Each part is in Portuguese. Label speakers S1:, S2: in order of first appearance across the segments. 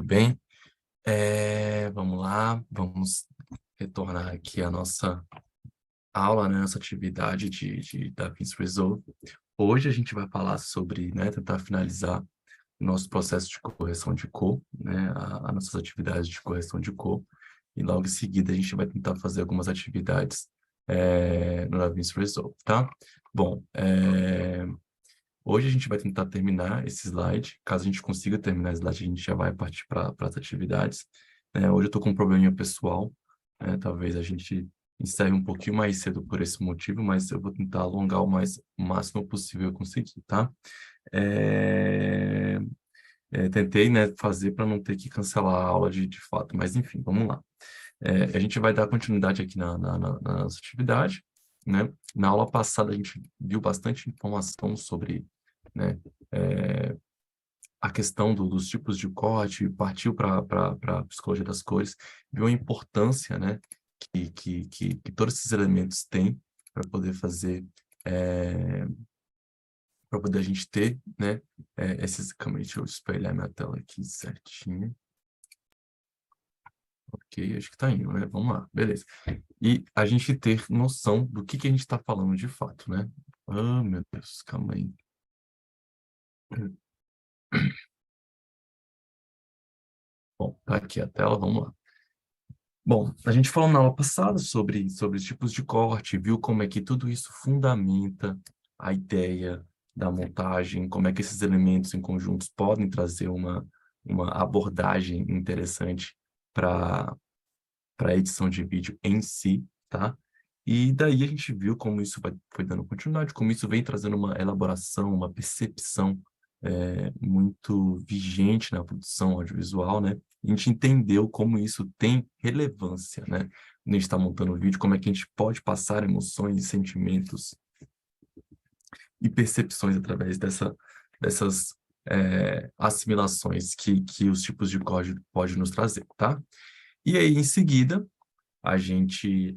S1: Muito bem. Vamos lá, vamos retornar aqui à nossa aula, né, nossa atividade de DaVinci Resolve. Hoje a gente vai falar sobre, né, tentar finalizar o nosso processo de correção de cor, né, as nossas atividades de correção de cor, e logo em seguida a gente vai tentar fazer algumas atividades no DaVinci Resolve, tá? Bom, hoje a gente vai tentar terminar esse slide. Caso a gente consiga terminar o slide, a gente já vai partir para as atividades. Hoje eu estou com um probleminha pessoal, né? Talvez a gente encerre um pouquinho mais cedo por esse motivo, mas eu vou tentar alongar o máximo possível eu conseguir, tá? Tentei, né, fazer para não ter que cancelar a aula de fato, mas enfim, vamos lá. A gente vai dar continuidade aqui na nossa atividade, né? Na aula passada a gente viu bastante informação sobre, né, a questão dos tipos de corte, partiu para a psicologia das cores, viu a importância, né, que todos esses elementos têm para poder fazer, para poder a gente ter, né, calma aí, deixa eu espelhar minha tela aqui certinho. Ok, acho que está indo, né? Vamos lá, beleza. E a gente ter noção do que a gente está falando de fato, né? Ah, meu Deus, calma aí. Bom, tá aqui a tela, vamos lá. Bom, a gente falou na aula passada sobre os tipos de corte, viu como é que tudo isso fundamenta a ideia da montagem, como é que esses elementos em conjuntos podem trazer uma abordagem interessante para a edição de vídeo em si, tá? E daí a gente viu como isso foi dando continuidade, como isso vem trazendo uma elaboração, uma percepção muito vigente na produção audiovisual, né? A gente entendeu como isso tem relevância, né? Quando a gente está montando o vídeo, como é que a gente pode passar emoções, sentimentos e percepções através dessas assimilações que os tipos de código podem nos trazer, tá? E aí, em seguida, a gente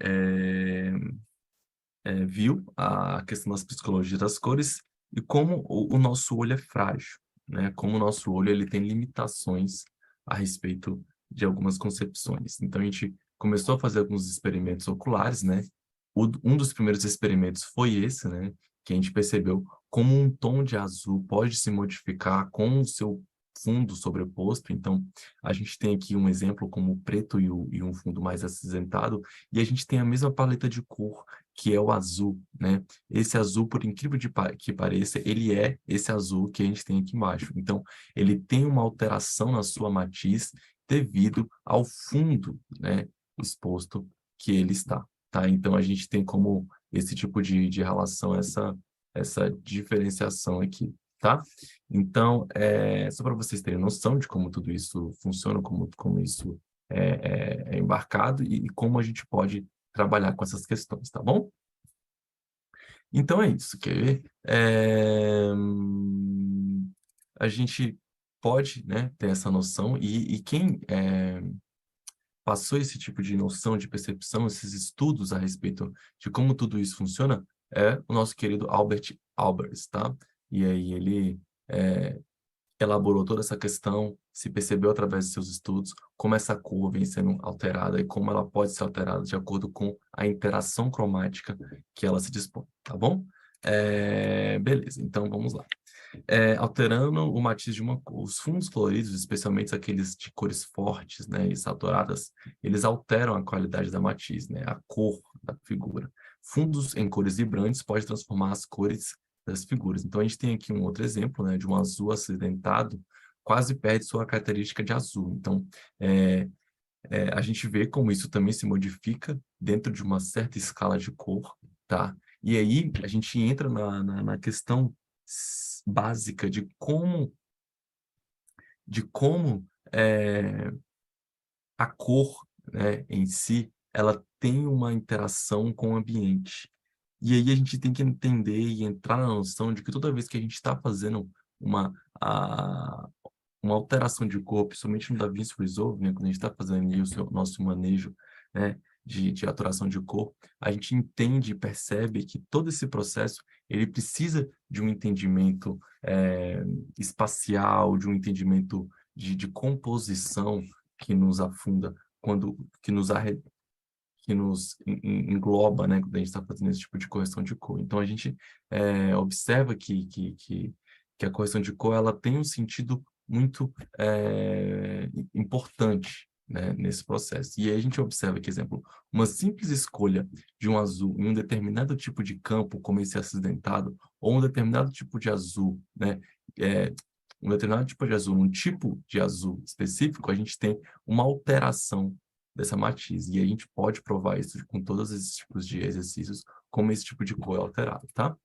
S1: viu a questão das psicologias das cores e como o nosso olho é frágil, né? Como o nosso olho ele tem limitações a respeito de algumas concepções. Então, a gente começou a fazer alguns experimentos oculares, né? Um dos primeiros experimentos foi esse, né? Que a gente percebeu como um tom de azul pode se modificar com o seu fundo sobreposto. Então, a gente tem aqui um exemplo como o preto e um fundo mais acinzentado, e a gente tem a mesma paleta de cor, que é o azul, né? Esse azul, por incrível que pareça, ele é esse azul que a gente tem aqui embaixo. Então, ele tem uma alteração na sua matiz devido ao fundo, né, exposto que ele está, tá? Então, a gente tem como esse tipo de relação, essa diferenciação aqui, tá? Então, só para vocês terem noção de como tudo isso funciona, como isso é embarcado e como a gente pode trabalhar com essas questões, tá bom? Então é isso, quer ver? A gente pode, né, ter essa noção e quem passou esse tipo de noção, de percepção, esses estudos a respeito de como tudo isso funciona, é o nosso querido Albert Albers, tá? E aí ele elaborou toda essa questão, se percebeu através de seus estudos como essa cor vem sendo alterada e como ela pode ser alterada de acordo com a interação cromática que ela se dispõe, tá bom? Beleza, então vamos lá. Alterando o matiz de uma cor. Os fundos coloridos, especialmente aqueles de cores fortes, né, e saturadas, eles alteram a qualidade da matiz, né, a cor da figura. Fundos em cores vibrantes podem transformar as cores das figuras. Então, a gente tem aqui um outro exemplo, né, de um azul acidentado, quase perde sua característica de azul. Então, a gente vê como isso também se modifica dentro de uma certa escala de cor, tá? E aí, a gente entra na questão básica de como a cor, né, em si, ela tem uma interação com o ambiente. E aí a gente tem que entender e entrar na noção de que toda vez que a gente está fazendo uma, a, uma alteração de cor, principalmente no DaVinci Resolve, né, quando a gente está fazendo ali o nosso manejo, né, de alteração de cor, a gente entende e percebe que todo esse processo ele precisa de um entendimento espacial, de um entendimento de composição que nos afunda, quando que nos arre que nos engloba, né, quando a gente está fazendo esse tipo de correção de cor. Então a gente observa que a correção de cor ela tem um sentido muito importante, né, nesse processo. E aí a gente observa que, exemplo, uma simples escolha de um azul em um determinado tipo de campo, como esse acidentado, ou um determinado tipo de azul, né, eh, um determinado tipo de azul, um tipo de azul específico, a gente tem uma alteração dessa matiz. E a gente pode provar isso com todos esses tipos de exercícios, como esse tipo de cor é alterado, tá?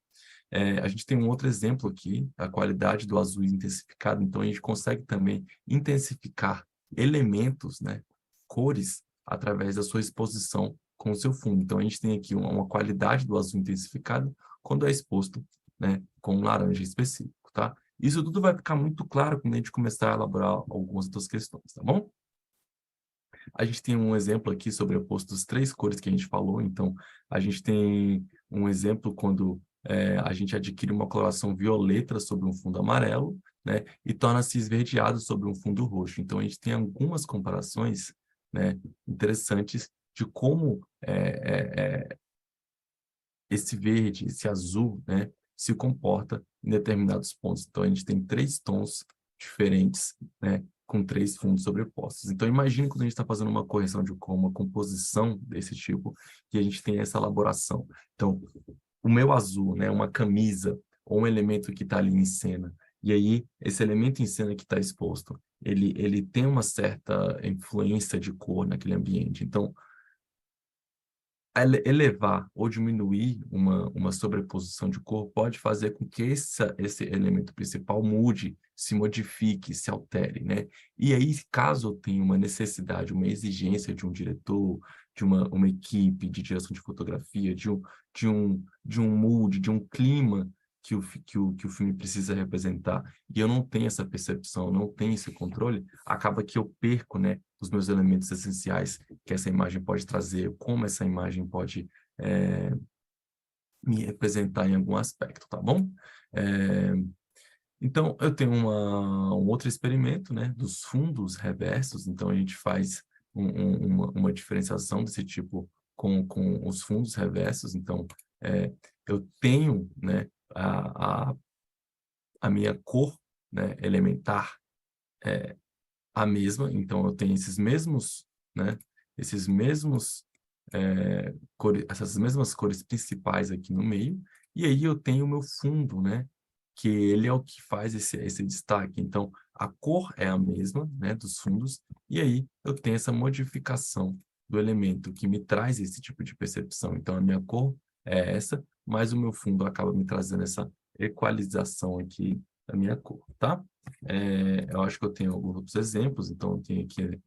S1: A gente tem um outro exemplo aqui, a qualidade do azul intensificado. Então, a gente consegue também intensificar elementos, né, cores, através da sua exposição com o seu fundo. Então, a gente tem aqui uma qualidade do azul intensificado quando é exposto, né, com um laranja específico, tá? Isso tudo vai ficar muito claro quando a gente começar a elaborar algumas outras questões, tá bom? A gente tem um exemplo aqui sobreposto das 3 cores que a gente falou, então a gente tem um exemplo quando, a gente adquire uma coloração violeta sobre um fundo amarelo, né, e torna-se esverdeado sobre um fundo roxo. Então a gente tem algumas comparações, né, interessantes de como, esse verde, esse azul, né, se comporta em determinados pontos. Então, a gente tem 3 tons diferentes, né, com 3 fundos sobrepostos. Então, imagine quando a gente está fazendo uma correção de cor, uma composição desse tipo, que a gente tem essa elaboração. Então, o meu azul, né, uma camisa ou um elemento que está ali em cena, e aí esse elemento em cena que está exposto, ele tem uma certa influência de cor naquele ambiente. Então, elevar ou diminuir uma sobreposição de cor pode fazer com que esse elemento principal mude, se modifique, se altere, né? E aí, caso eu tenha uma necessidade, uma exigência de um diretor, de uma equipe de direção de fotografia, de um mood, de um clima que o filme precisa representar, e eu não tenho essa percepção, não tenho esse controle, acaba que eu perco, né, os meus elementos essenciais que essa imagem pode trazer, como essa imagem pode me representar em algum aspecto, tá bom? Eh, então, eu tenho um outro experimento, né, dos fundos reversos. Então a gente faz uma diferenciação desse tipo com os fundos reversos. Então, eu tenho, né, a minha cor, né, elementar, a mesma. Então eu tenho esses mesmos, né, esses mesmos essas mesmas cores principais aqui no meio, e aí eu tenho o meu fundo, né, que ele é o que faz esse destaque. Então a cor é a mesma, né, dos fundos, e aí eu tenho essa modificação do elemento que me traz esse tipo de percepção. Então a minha cor é essa, mas o meu fundo acaba me trazendo essa equalização aqui da minha cor, tá? Eu acho que eu tenho alguns outros exemplos. Então eu tenho aqui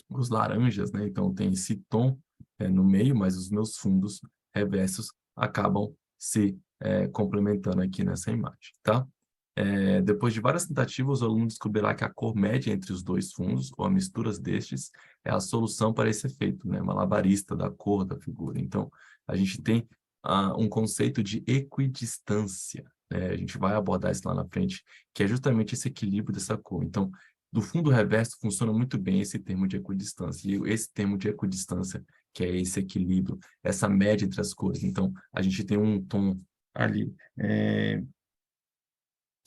S1: os laranjas, né? Então tem esse tom no meio, mas os meus fundos reversos acabam se complementando aqui nessa imagem, tá? Depois de várias tentativas, o aluno descobrirá que a cor média entre os dois fundos, ou a mistura destes, é a solução para esse efeito, né? Malabarista da cor da figura. Então, a gente tem um conceito de equidistância, né? A gente vai abordar isso lá na frente, que é justamente esse equilíbrio dessa cor. Então, do fundo reverso funciona muito bem esse termo de equidistância. E esse termo de equidistância, que é esse equilíbrio, essa média entre as cores. Então, a gente tem um tom ali,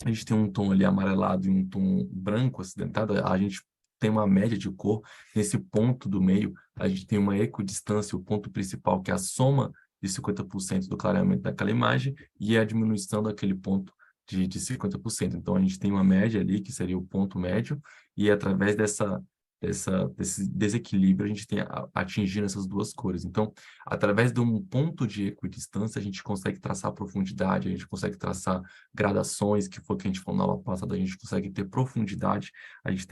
S1: a gente tem um tom ali amarelado e um tom branco acidentado. A gente tem uma média de cor. Nesse ponto do meio, a gente tem uma equidistância, o ponto principal, que é a soma de 50% do clareamento daquela imagem, e a diminuição daquele ponto de 50%. Então, a gente tem uma média ali, que seria o ponto médio, e através desse desequilíbrio, a gente tem atingindo essas duas cores. Então, através de um ponto de equidistância, a gente consegue traçar profundidade, a gente consegue traçar gradações, que foi o que a gente falou na aula passada. A gente consegue ter profundidade, a gente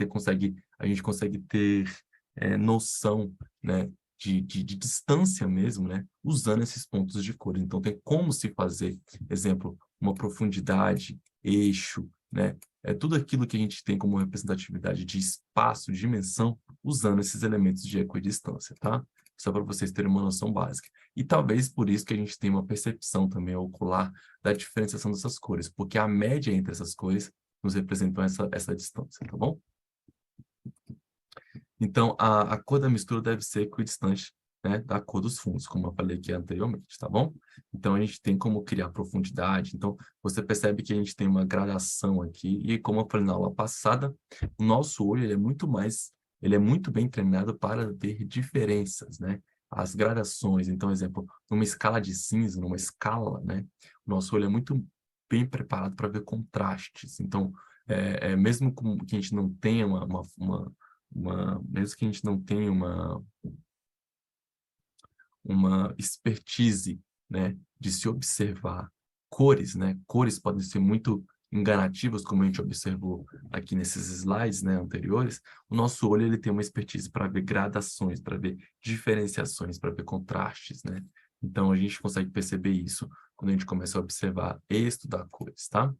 S1: consegue ter noção, né, de distância mesmo, né, usando esses pontos de cor. Então, tem como se fazer, exemplo, uma profundidade, eixo, né, tudo aquilo que a gente tem como representatividade de espaço, de dimensão, usando esses elementos de equidistância, tá? Só para vocês terem uma noção básica. E talvez por isso que a gente tem uma percepção também ocular da diferenciação dessas cores, porque a média entre essas cores nos representam essa distância, tá bom? Então, a cor da mistura deve ser equidistante, né, da cor dos fundos, como eu falei aqui anteriormente, tá bom? Então, a gente tem como criar profundidade. Então, você percebe que a gente tem uma gradação aqui, e como eu falei na aula passada, o nosso olho ele é muito bem treinado para ver diferenças, né? As gradações. Então, exemplo, numa escala de cinza, numa escala, né? O nosso olho é muito bem preparado para ver contrastes. Então, mesmo que a gente não tenha mesmo que a gente não tenha uma expertise, né, de se observar cores, né? Cores podem ser muito enganativas, como a gente observou aqui nesses slides, né, anteriores. O nosso olho ele tem uma expertise para ver gradações, para ver diferenciações, para ver contrastes, né? Então a gente consegue perceber isso quando a gente começa a observar e estudar cores, tá?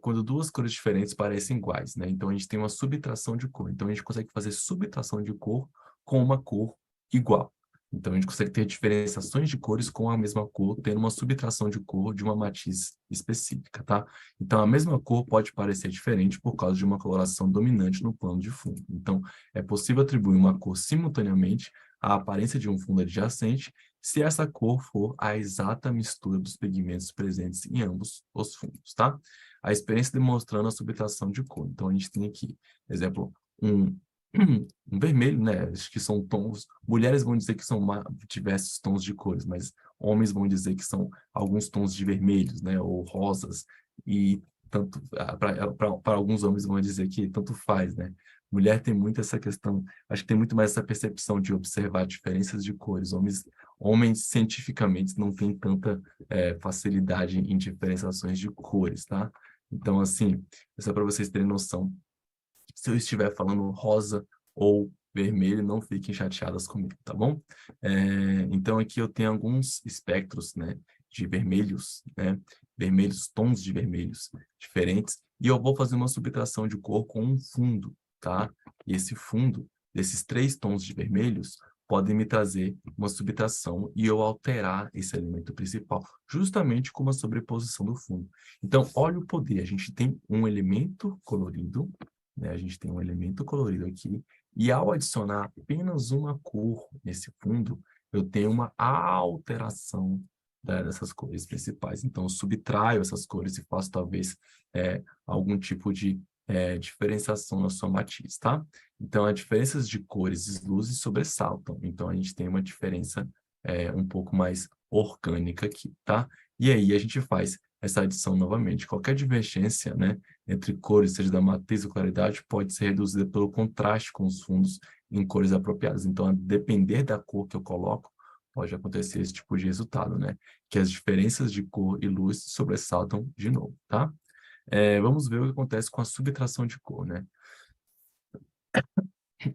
S1: Quando duas cores diferentes parecem iguais, né? Então a gente tem uma subtração de cor. Então a gente consegue fazer subtração de cor com uma cor igual. Então a gente consegue ter diferenciações de cores com a mesma cor, tendo uma subtração de cor de uma matiz específica, tá? Então a mesma cor pode parecer diferente por causa de uma coloração dominante no plano de fundo. Então é possível atribuir uma cor simultaneamente à aparência de um fundo adjacente se essa cor for a exata mistura dos pigmentos presentes em ambos os fundos, tá? A experiência demonstrando a subtração de cor. Então, a gente tem aqui, exemplo, um, um vermelho, né? Acho que são tons. Mulheres vão dizer que são diversos tons de cores, mas homens vão dizer que são alguns tons de vermelhos, né? Ou rosas. E tanto para alguns homens vão dizer que tanto faz, né? Mulher tem muito essa questão, acho que tem muito mais essa percepção de observar diferenças de cores. Homens cientificamente não têm tanta facilidade em diferenciações de cores, tá? Então, assim, é só para vocês terem noção. Se eu estiver falando rosa ou vermelho, não fiquem chateadas comigo, tá bom? Então, aqui eu tenho alguns espectros, né, de vermelhos, né? Vermelhos, tons de vermelhos diferentes. E eu vou fazer uma subtração de cor com um fundo, tá? E esse fundo, desses 3 tons de vermelhos, podem me trazer uma subtração e eu alterar esse elemento principal, justamente com uma sobreposição do fundo. Então, olha o poder. A gente tem um elemento colorido, né? A gente tem um elemento colorido aqui, e ao adicionar apenas uma cor nesse fundo, eu tenho uma alteração dessas cores principais. Então, eu subtraio essas cores e faço talvez algum tipo de diferenciação na sua matiz, tá? Então, as diferenças de cores e luzes sobressaltam. Então, a gente tem uma diferença um pouco mais orgânica aqui, tá? E aí a gente faz essa adição novamente. Qualquer divergência, né, entre cores, seja da matriz ou claridade, pode ser reduzida pelo contraste com os fundos em cores apropriadas. Então, a depender da cor que eu coloco, pode acontecer esse tipo de resultado, né? Que as diferenças de cor e luz sobressaltam de novo, tá? Vamos ver o que acontece com a subtração de cor, né?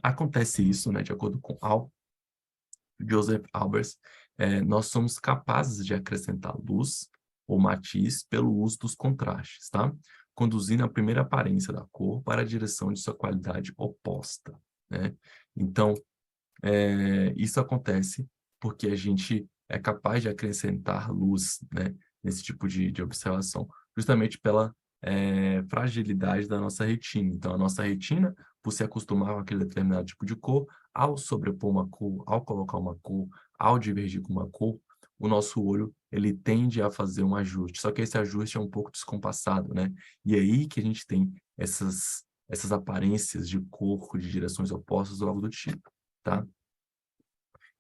S1: Acontece isso, né, de acordo com Joseph Albers, nós somos capazes de acrescentar luz ou matiz pelo uso dos contrastes, tá? Conduzindo a primeira aparência da cor para a direção de sua qualidade oposta, né? Então, isso acontece porque a gente é capaz de acrescentar luz, né, nesse tipo de observação, justamente pela fragilidade da nossa retina. Então, a nossa retina, por se acostumar com aquele determinado tipo de cor, ao sobrepor uma cor, ao colocar uma cor, ao divergir com uma cor, o nosso olho ele tende a fazer um ajuste. Só que esse ajuste é um pouco descompassado, né? E é aí que a gente tem essas aparências de cor, de direções opostas ou algo do tipo, tá?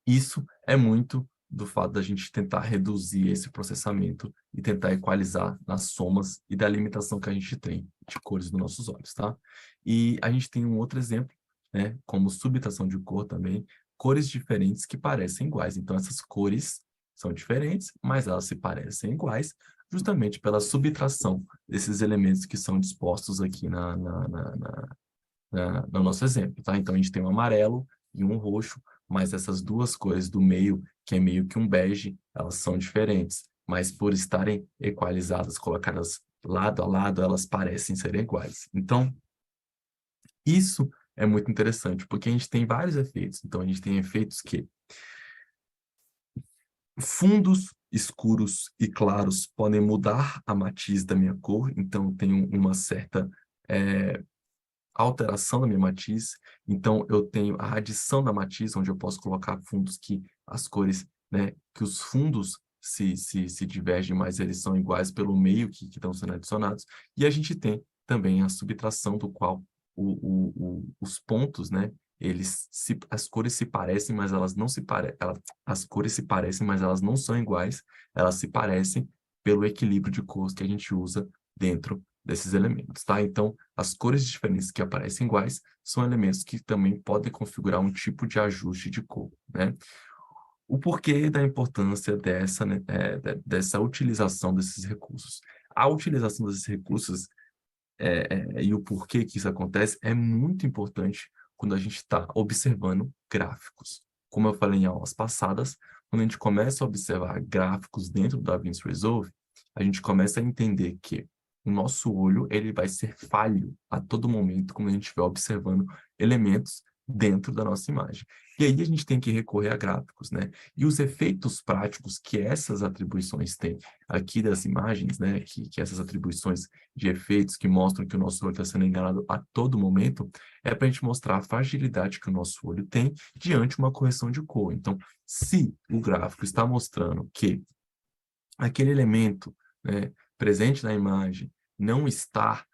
S1: Isso é muito do fato da gente tentar reduzir esse processamento e tentar equalizar nas somas e da limitação que a gente tem de cores dos nossos olhos, tá? E a gente tem um outro exemplo, né, como subtração de cor também, cores diferentes que parecem iguais. Então, essas cores são diferentes, mas elas se parecem iguais, justamente pela subtração desses elementos que são dispostos aqui no nosso exemplo, tá? Então, a gente tem um amarelo e um roxo, mas essas duas cores do meio, que é meio que um bege, elas são diferentes, mas por estarem equalizadas, colocadas lado a lado, elas parecem ser iguais. Então, isso é muito interessante, porque a gente tem vários efeitos. Então, a gente tem efeitos que Fundos escuros e claros podem mudar a matiz da minha cor, então eu tenho uma certa alteração da minha matiz. Então eu tenho a adição da matiz, onde eu posso colocar fundos que as cores, né, que os fundos se divergem, mas eles são iguais pelo meio que estão sendo adicionados. E a gente tem também a subtração, do qual os pontos, né, as cores se parecem, mas elas não se parecem. As cores se parecem, mas elas não são iguais. Elas se parecem pelo equilíbrio de cores que a gente usa dentro desses elementos, tá? Então, as cores diferentes que aparecem iguais são elementos que também podem configurar um tipo de ajuste de cor, né? O porquê da importância dessa, né, dessa utilização desses recursos. A utilização desses recursos e o porquê que isso acontece é muito importante quando a gente está observando gráficos. Como eu falei em aulas passadas, quando a gente começa a observar gráficos dentro do DaVinci Resolve, a gente começa a entender que o nosso olho ele vai ser falho a todo momento quando a gente estiver observando elementos dentro da nossa imagem. E aí a gente tem que recorrer a gráficos, né? E os efeitos práticos que essas atribuições têm aqui das imagens, né? Que essas atribuições de efeitos que mostram que o nosso olho está sendo enganado a todo momento, é para a gente mostrar a fragilidade que o nosso olho tem diante de uma correção de cor. Então, se o gráfico está mostrando que aquele elemento, né, presente na imagem não está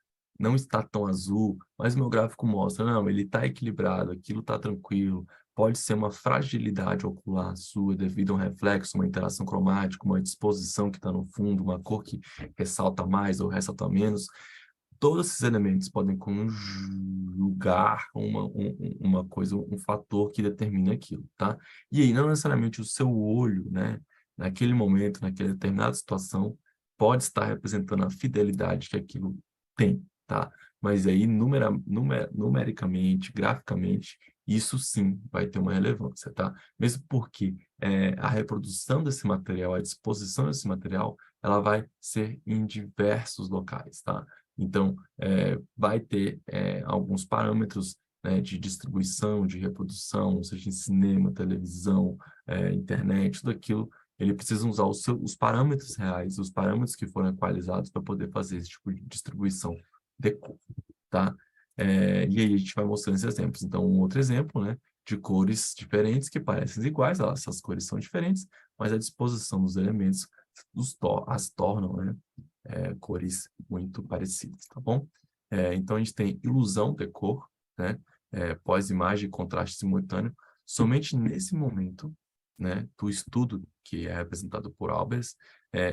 S1: tão azul, mas o meu gráfico mostra, não, ele está equilibrado, aquilo está tranquilo, pode ser uma fragilidade ocular sua devido a um reflexo, uma interação cromática, uma disposição que está no fundo, uma cor que ressalta mais ou ressalta menos. Todos esses elementos podem conjugar uma coisa, um fator que determine aquilo, tá? E aí, não necessariamente o seu olho, né, naquele momento, naquela determinada situação, pode estar representando a fidelidade que aquilo tem, tá? Mas aí, numericamente, graficamente, isso sim vai ter uma relevância, tá? Mesmo porque a reprodução desse material, a disposição desse material, ela vai ser em diversos locais, tá? Então, vai ter alguns parâmetros, né, de distribuição, de reprodução, ou seja, em cinema, televisão, internet, tudo aquilo, ele precisa usar os parâmetros reais, os parâmetros que foram equalizados para poder fazer esse tipo de distribuição de cor, tá? E aí a gente vai mostrando esses exemplos. Então, um outro exemplo, né, de cores diferentes que parecem iguais, essas cores são diferentes, mas a disposição dos elementos as tornam, né, cores muito parecidas, tá bom? Então, a gente tem ilusão de cor, né? Pós-imagem e contraste simultâneo. Somente nesse momento, né, do estudo que é representado por Albers,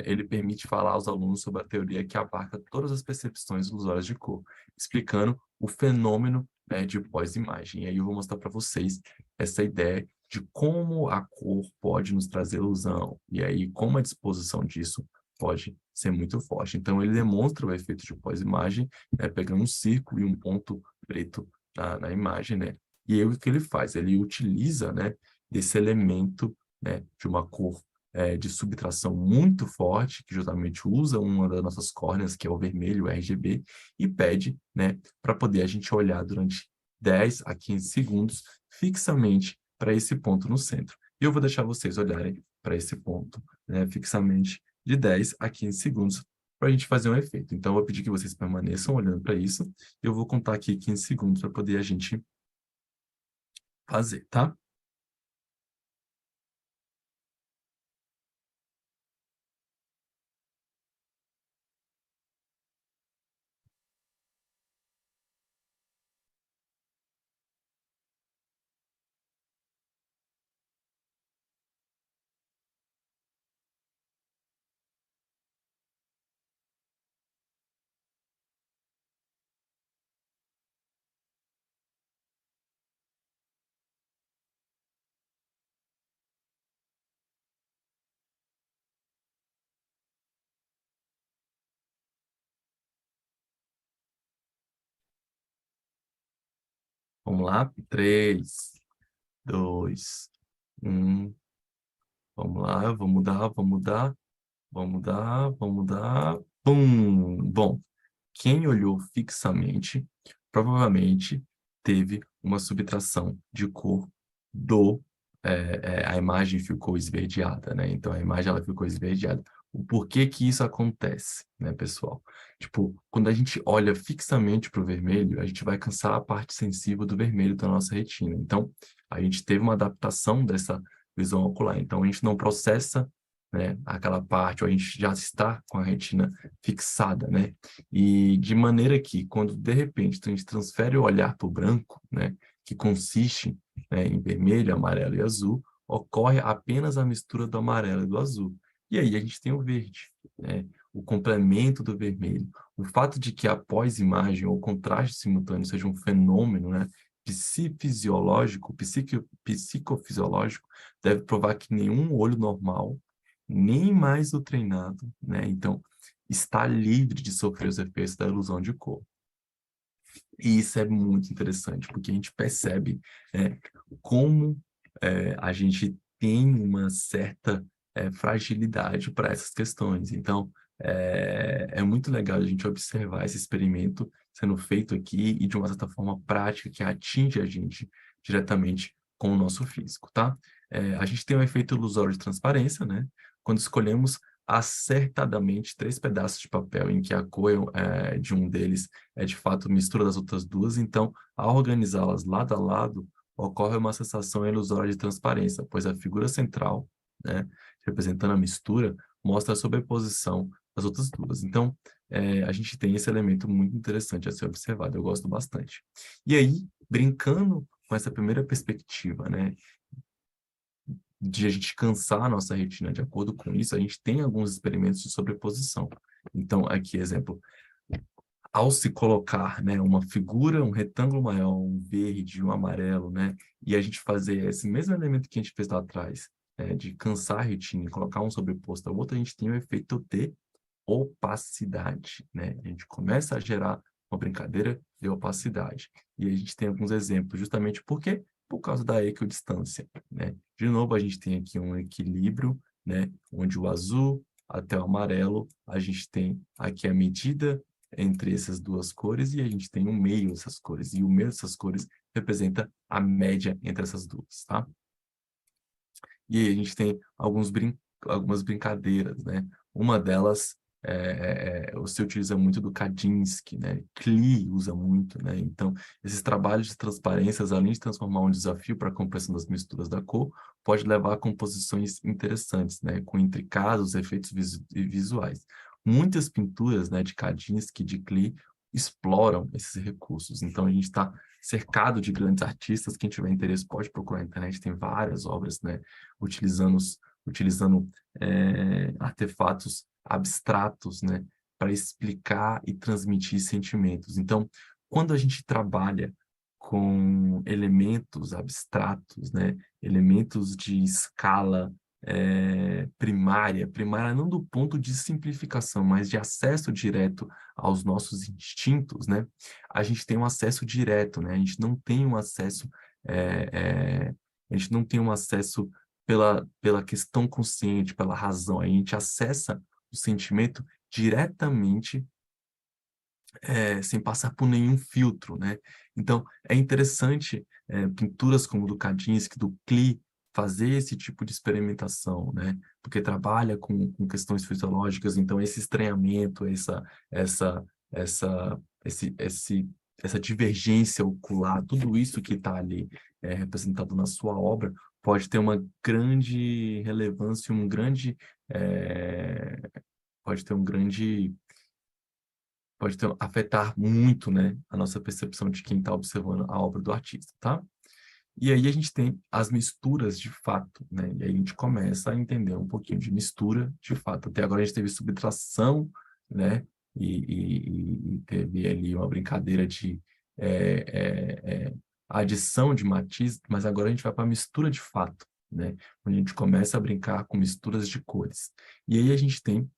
S1: ele permite falar aos alunos sobre a teoria que abarca todas as percepções ilusórias de cor, explicando o fenômeno, de pós-imagem. E aí eu vou mostrar para vocês essa ideia de como a cor pode nos trazer ilusão, e aí como a disposição disso pode ser muito forte. Então, ele demonstra o efeito de pós-imagem, né, pegando um círculo e um ponto preto na imagem, né? E aí, o que ele faz? Ele utiliza, né, desse elemento, né, de uma cor de subtração muito forte, que justamente usa uma das nossas córneas, que é o vermelho, o RGB, e pede, né, para poder a gente olhar durante 10 a 15 segundos fixamente para esse ponto no centro. E eu vou deixar vocês olharem para esse ponto, né, fixamente de 10 a 15 segundos para a gente fazer um efeito. Então, eu vou pedir que vocês permaneçam olhando para isso. E eu vou contar aqui 15 segundos para poder a gente fazer, tá? Vamos lá? 3, 2, 1. Vamos lá, vou mudar, vou mudar, vou mudar, vou mudar. Pum! Bom, quem olhou fixamente provavelmente teve uma subtração de cor do a imagem ficou esverdeada, né? Então, a imagem ela ficou esverdeada. O porquê que isso acontece, né, pessoal? Tipo, quando a gente olha fixamente para o vermelho, a gente vai cansar a parte sensível do vermelho da nossa retina. Então, a gente teve uma adaptação dessa visão ocular. Então, a gente não processa, né, aquela parte, ou a gente já está com a retina fixada, né? E de maneira que, quando de repente a gente transfere o olhar para o branco, né, que consiste, né, em vermelho, amarelo e azul, ocorre apenas a mistura do amarelo e do azul. E aí a gente tem o verde, né, o complemento do vermelho. O fato de que a pós-imagem ou contraste simultâneo seja um fenômeno, né, psifisiológico, psicofisiológico, deve provar que nenhum olho normal, nem mais o treinado, né, então, está livre de sofrer os efeitos da ilusão de cor. E isso é muito interessante, porque a gente percebe como a gente tem uma certa fragilidade para essas questões. Então, é muito legal a gente observar esse experimento sendo feito aqui e de uma certa forma prática que atinge a gente diretamente com o nosso físico, tá? A gente tem o efeito ilusório de transparência, né? Quando escolhemos acertadamente 3 pedaços de papel em que a cor de um deles é de fato mistura das outras duas, então, ao organizá-las lado a lado, ocorre uma sensação ilusória de transparência, pois a figura central, né, representando a mistura, mostra a sobreposição das outras duas. Então, a gente tem esse elemento muito interessante a ser observado, eu gosto bastante. E aí, brincando com essa primeira perspectiva, né, de a gente cansar a nossa retina de acordo com isso, a gente tem alguns experimentos de sobreposição. Então, aqui, exemplo, ao se colocar, né, uma figura, um retângulo maior, um verde, um amarelo, né, e a gente fazer esse mesmo elemento que a gente fez lá atrás, de cansar a retina e colocar um sobreposto ao outro, a gente tem o efeito de opacidade, né? A gente começa a gerar uma brincadeira de opacidade. E a gente tem alguns exemplos, justamente porque por causa da equidistância, né? De novo, a gente tem aqui um equilíbrio, né, onde o azul até o amarelo, a gente tem aqui a medida entre essas duas cores e a gente tem o meio dessas cores. E o meio dessas cores representa a média entre essas duas, tá? E aí a gente tem algumas brincadeiras, né? Uma delas você utiliza muito do Kandinsky, né? Klee usa muito, né? Então, esses trabalhos de transparências, além de transformar um desafio para a compreensão das misturas da cor, pode levar a composições interessantes, né? Com intricados efeitos visuais. Muitas pinturas, né, de Kandinsky, de Klee, exploram esses recursos. Então, a gente está cercado de grandes artistas. Quem tiver interesse pode procurar na internet, tem várias obras, né, utilizando artefatos abstratos, né, para explicar e transmitir sentimentos. Então, quando a gente trabalha com elementos abstratos, né, elementos de escala primária não do ponto de simplificação, mas de acesso direto aos nossos instintos, né, a gente tem um acesso direto, né, a gente não tem um acesso é, é, a gente não tem um acesso pela questão consciente, pela razão. A gente acessa o sentimento diretamente, sem passar por nenhum filtro, né? Então, é interessante pinturas como do Kandinsky, do Klee, fazer esse tipo de experimentação, né? Porque trabalha com questões fisiológicas, então esse estranhamento, essa, essa, essa divergência ocular, tudo isso que está ali representado na sua obra, pode ter uma grande relevância, eh, pode ter um grande afetar muito, né, a nossa percepção de quem está observando a obra do artista, tá? E aí a gente tem as misturas de fato, né? E aí a gente começa a entender um pouquinho de mistura de fato. Até agora a gente teve subtração, né? E teve ali uma brincadeira de adição de matiz, mas agora a gente vai para a mistura de fato, né? Onde a gente começa a brincar com misturas de cores. E aí a gente tem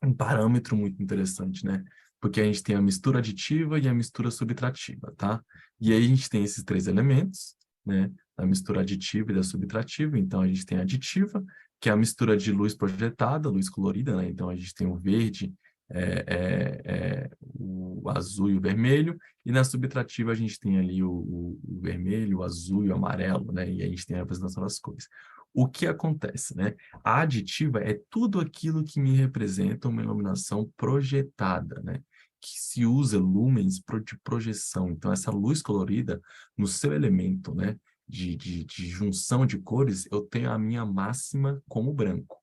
S1: um parâmetro muito interessante, né? Porque a gente tem a mistura aditiva e a mistura subtrativa, tá? E aí a gente tem esses 3 elementos, né? Da mistura aditiva e da subtrativa. Então, a gente tem a aditiva, que é a mistura de luz projetada, luz colorida, né? Então, a gente tem o verde o azul e o vermelho, e na subtrativa a gente tem ali o vermelho, o azul e o amarelo, né? E aí a gente tem a representação das cores. O que acontece, né? A aditiva é tudo aquilo que me representa uma iluminação projetada, né? Que se usa lumens de projeção. Então, essa luz colorida, no seu elemento, né? De junção de cores, eu tenho a minha máxima como branco.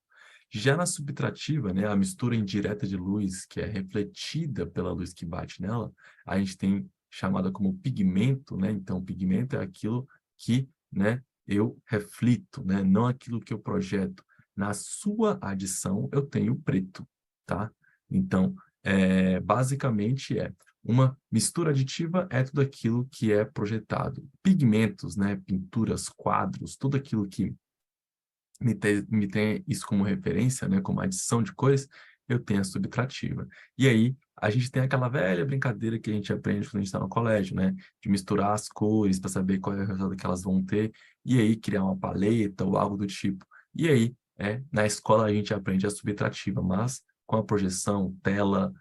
S1: Já na subtrativa, né, a mistura indireta de luz, que é refletida pela luz que bate nela, a gente tem chamada como pigmento, né? Então, pigmento é aquilo que, né, eu reflito, né? Não aquilo que eu projeto. Na sua adição, eu tenho preto, tá? Então, basicamente uma mistura aditiva é tudo aquilo que é projetado. Pigmentos, né, pinturas, quadros, tudo aquilo que me tem isso como referência, né, como adição de cores, eu tenho a subtrativa. E aí, a gente tem aquela velha brincadeira que a gente aprende quando a gente está no colégio, né, de misturar as cores para saber qual é o resultado que elas vão ter, e aí criar uma paleta ou algo do tipo. E aí, na escola a gente aprende a subtrativa, mas com a projeção, tela,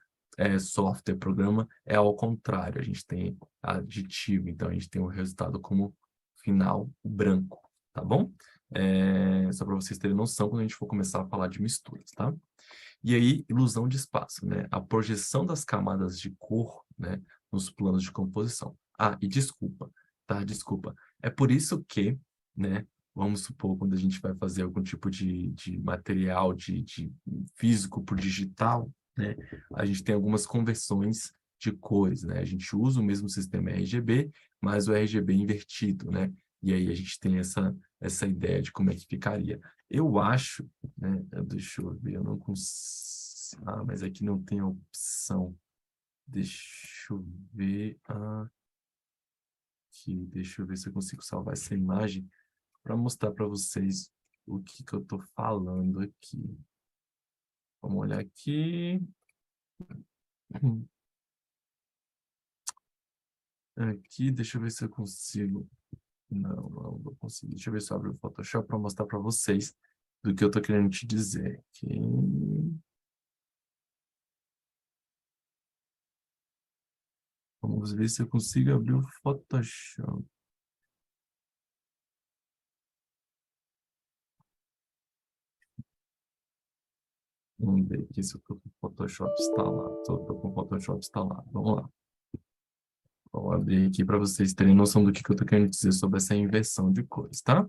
S1: software, programa, é ao contrário, a gente tem aditivo, então a gente tem o resultado como final branco, tá bom? Só para vocês terem noção quando a gente for começar a falar de misturas, tá? E aí, ilusão de espaço, né? A projeção das camadas de cor, né, nos planos de composição. Ah, e desculpa, tá? Desculpa. É por isso que, né, vamos supor, quando a gente vai fazer algum tipo de material, de físico por digital, né, a gente tem algumas conversões de cores, né? A gente usa o mesmo sistema RGB, mas o RGB invertido, né? E aí a gente tem essa ideia de como é que ficaria. Eu acho, né? Deixa eu ver, eu não consigo. Ah, mas aqui não tem a opção. Deixa eu ver. Aqui, deixa eu ver se eu consigo salvar essa imagem para mostrar para vocês o que eu estou falando aqui. Vamos olhar aqui. Aqui, deixa eu ver se eu consigo. Não vou conseguir. Deixa eu ver se eu abro o Photoshop para mostrar para vocês do que eu estou querendo te dizer. Aqui. Vamos ver se eu consigo abrir o Photoshop. Vamos ver aqui se eu estou com o Photoshop instalado. Estou com o Photoshop instalado. Vamos lá. Vou abrir aqui para vocês terem noção do que eu estou querendo dizer sobre essa inversão de cores, tá?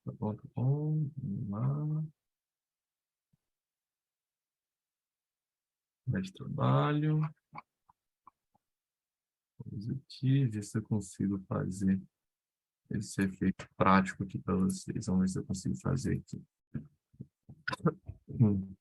S1: Tá bom, tá bom. Vamos lá. Área de trabalho. Vamos aqui, ver se eu consigo fazer esse efeito prático aqui para vocês. Vamos ver se eu consigo fazer aqui. Hum.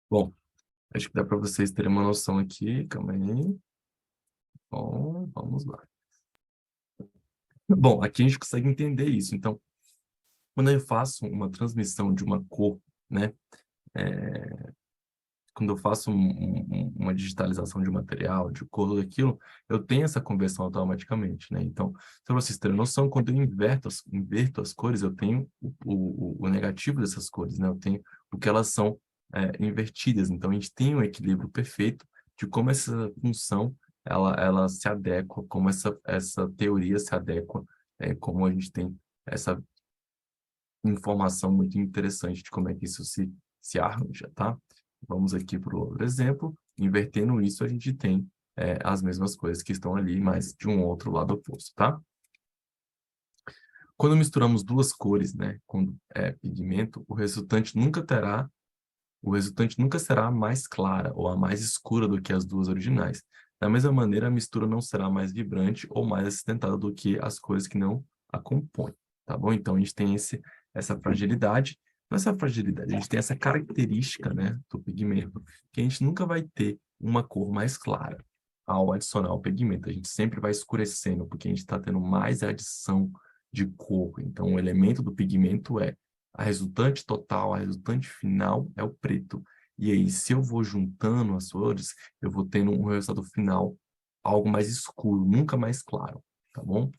S1: Bom, acho que dá para vocês terem uma noção aqui. Calma aí. Bom, vamos lá. Bom, aqui a gente consegue entender isso. Então, quando eu faço uma transmissão de uma cor, né? Quando eu faço uma digitalização de material, de cor daquilo, eu tenho essa conversão automaticamente, né? Então, para vocês terem noção, quando eu inverto as cores, eu tenho o negativo dessas cores, né? Eu tenho o que elas são invertidas. Então, a gente tem um equilíbrio perfeito de como essa função ela se adequa, como essa teoria se adequa, como a gente tem essa informação muito interessante de como é que isso se arranja, tá? Vamos aqui para o outro exemplo. Invertendo isso, a gente tem as mesmas coisas que estão ali, mas de um outro lado oposto, tá? Quando misturamos duas cores, né, com pigmento, o resultante nunca será a mais clara ou a mais escura do que as duas originais. Da mesma maneira, a mistura não será mais vibrante ou mais acidentada do que as cores que não a compõem, tá bom? Então, a gente tem essa fragilidade. Então, essa fragilidade, a gente tem essa característica, né, do pigmento, que a gente nunca vai ter uma cor mais clara ao adicionar o pigmento. A gente sempre vai escurecendo, porque a gente está tendo mais adição de cor. Então, o elemento do pigmento é a resultante total, a resultante final é o preto. E aí, se eu vou juntando as cores, eu vou tendo um resultado final algo mais escuro, nunca mais claro, tá bom?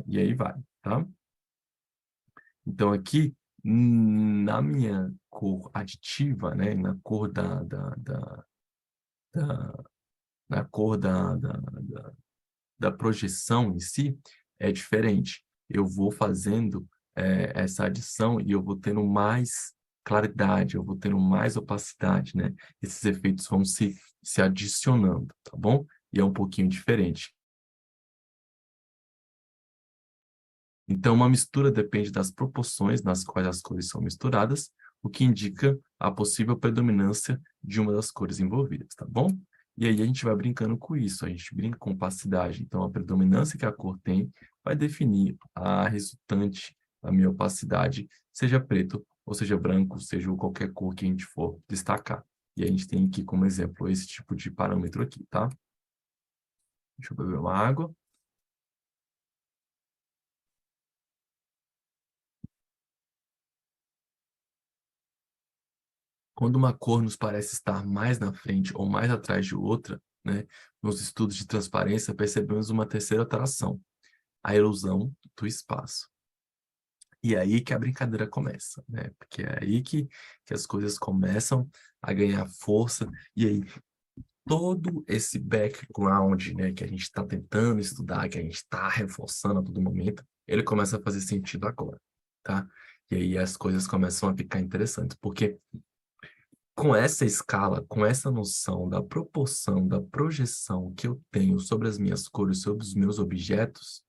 S1: E aí vai, tá? Então, aqui, na minha cor aditiva, né, na cor da, na cor da projeção em si, é diferente. Eu vou fazendo essa adição e eu vou tendo mais claridade, eu vou tendo mais opacidade, né? Esses efeitos vão se adicionando, tá bom? E é um pouquinho diferente. Então, uma mistura depende das proporções nas quais as cores são misturadas, o que indica a possível predominância de uma das cores envolvidas, tá bom? E aí a gente vai brincando com isso, a gente brinca com opacidade. Então, a predominância que a cor tem vai definir a resultante, a minha opacidade, seja preto ou seja branco, seja qualquer cor que a gente for destacar. E a gente tem aqui como exemplo esse tipo de parâmetro aqui, tá? Deixa eu beber uma água. Quando uma cor nos parece estar mais na frente ou mais atrás de outra, né, nos estudos de transparência percebemos uma terceira alteração, a ilusão do espaço. E é aí que a brincadeira começa, né? Porque é aí que as coisas começam a ganhar força, e aí todo esse background, né, que a gente está tentando estudar, que a gente está reforçando a todo momento, ele começa a fazer sentido agora, tá? E aí as coisas começam a ficar interessantes, porque com essa escala, com essa noção da proporção, da projeção que eu tenho sobre as minhas cores, sobre os meus objetos,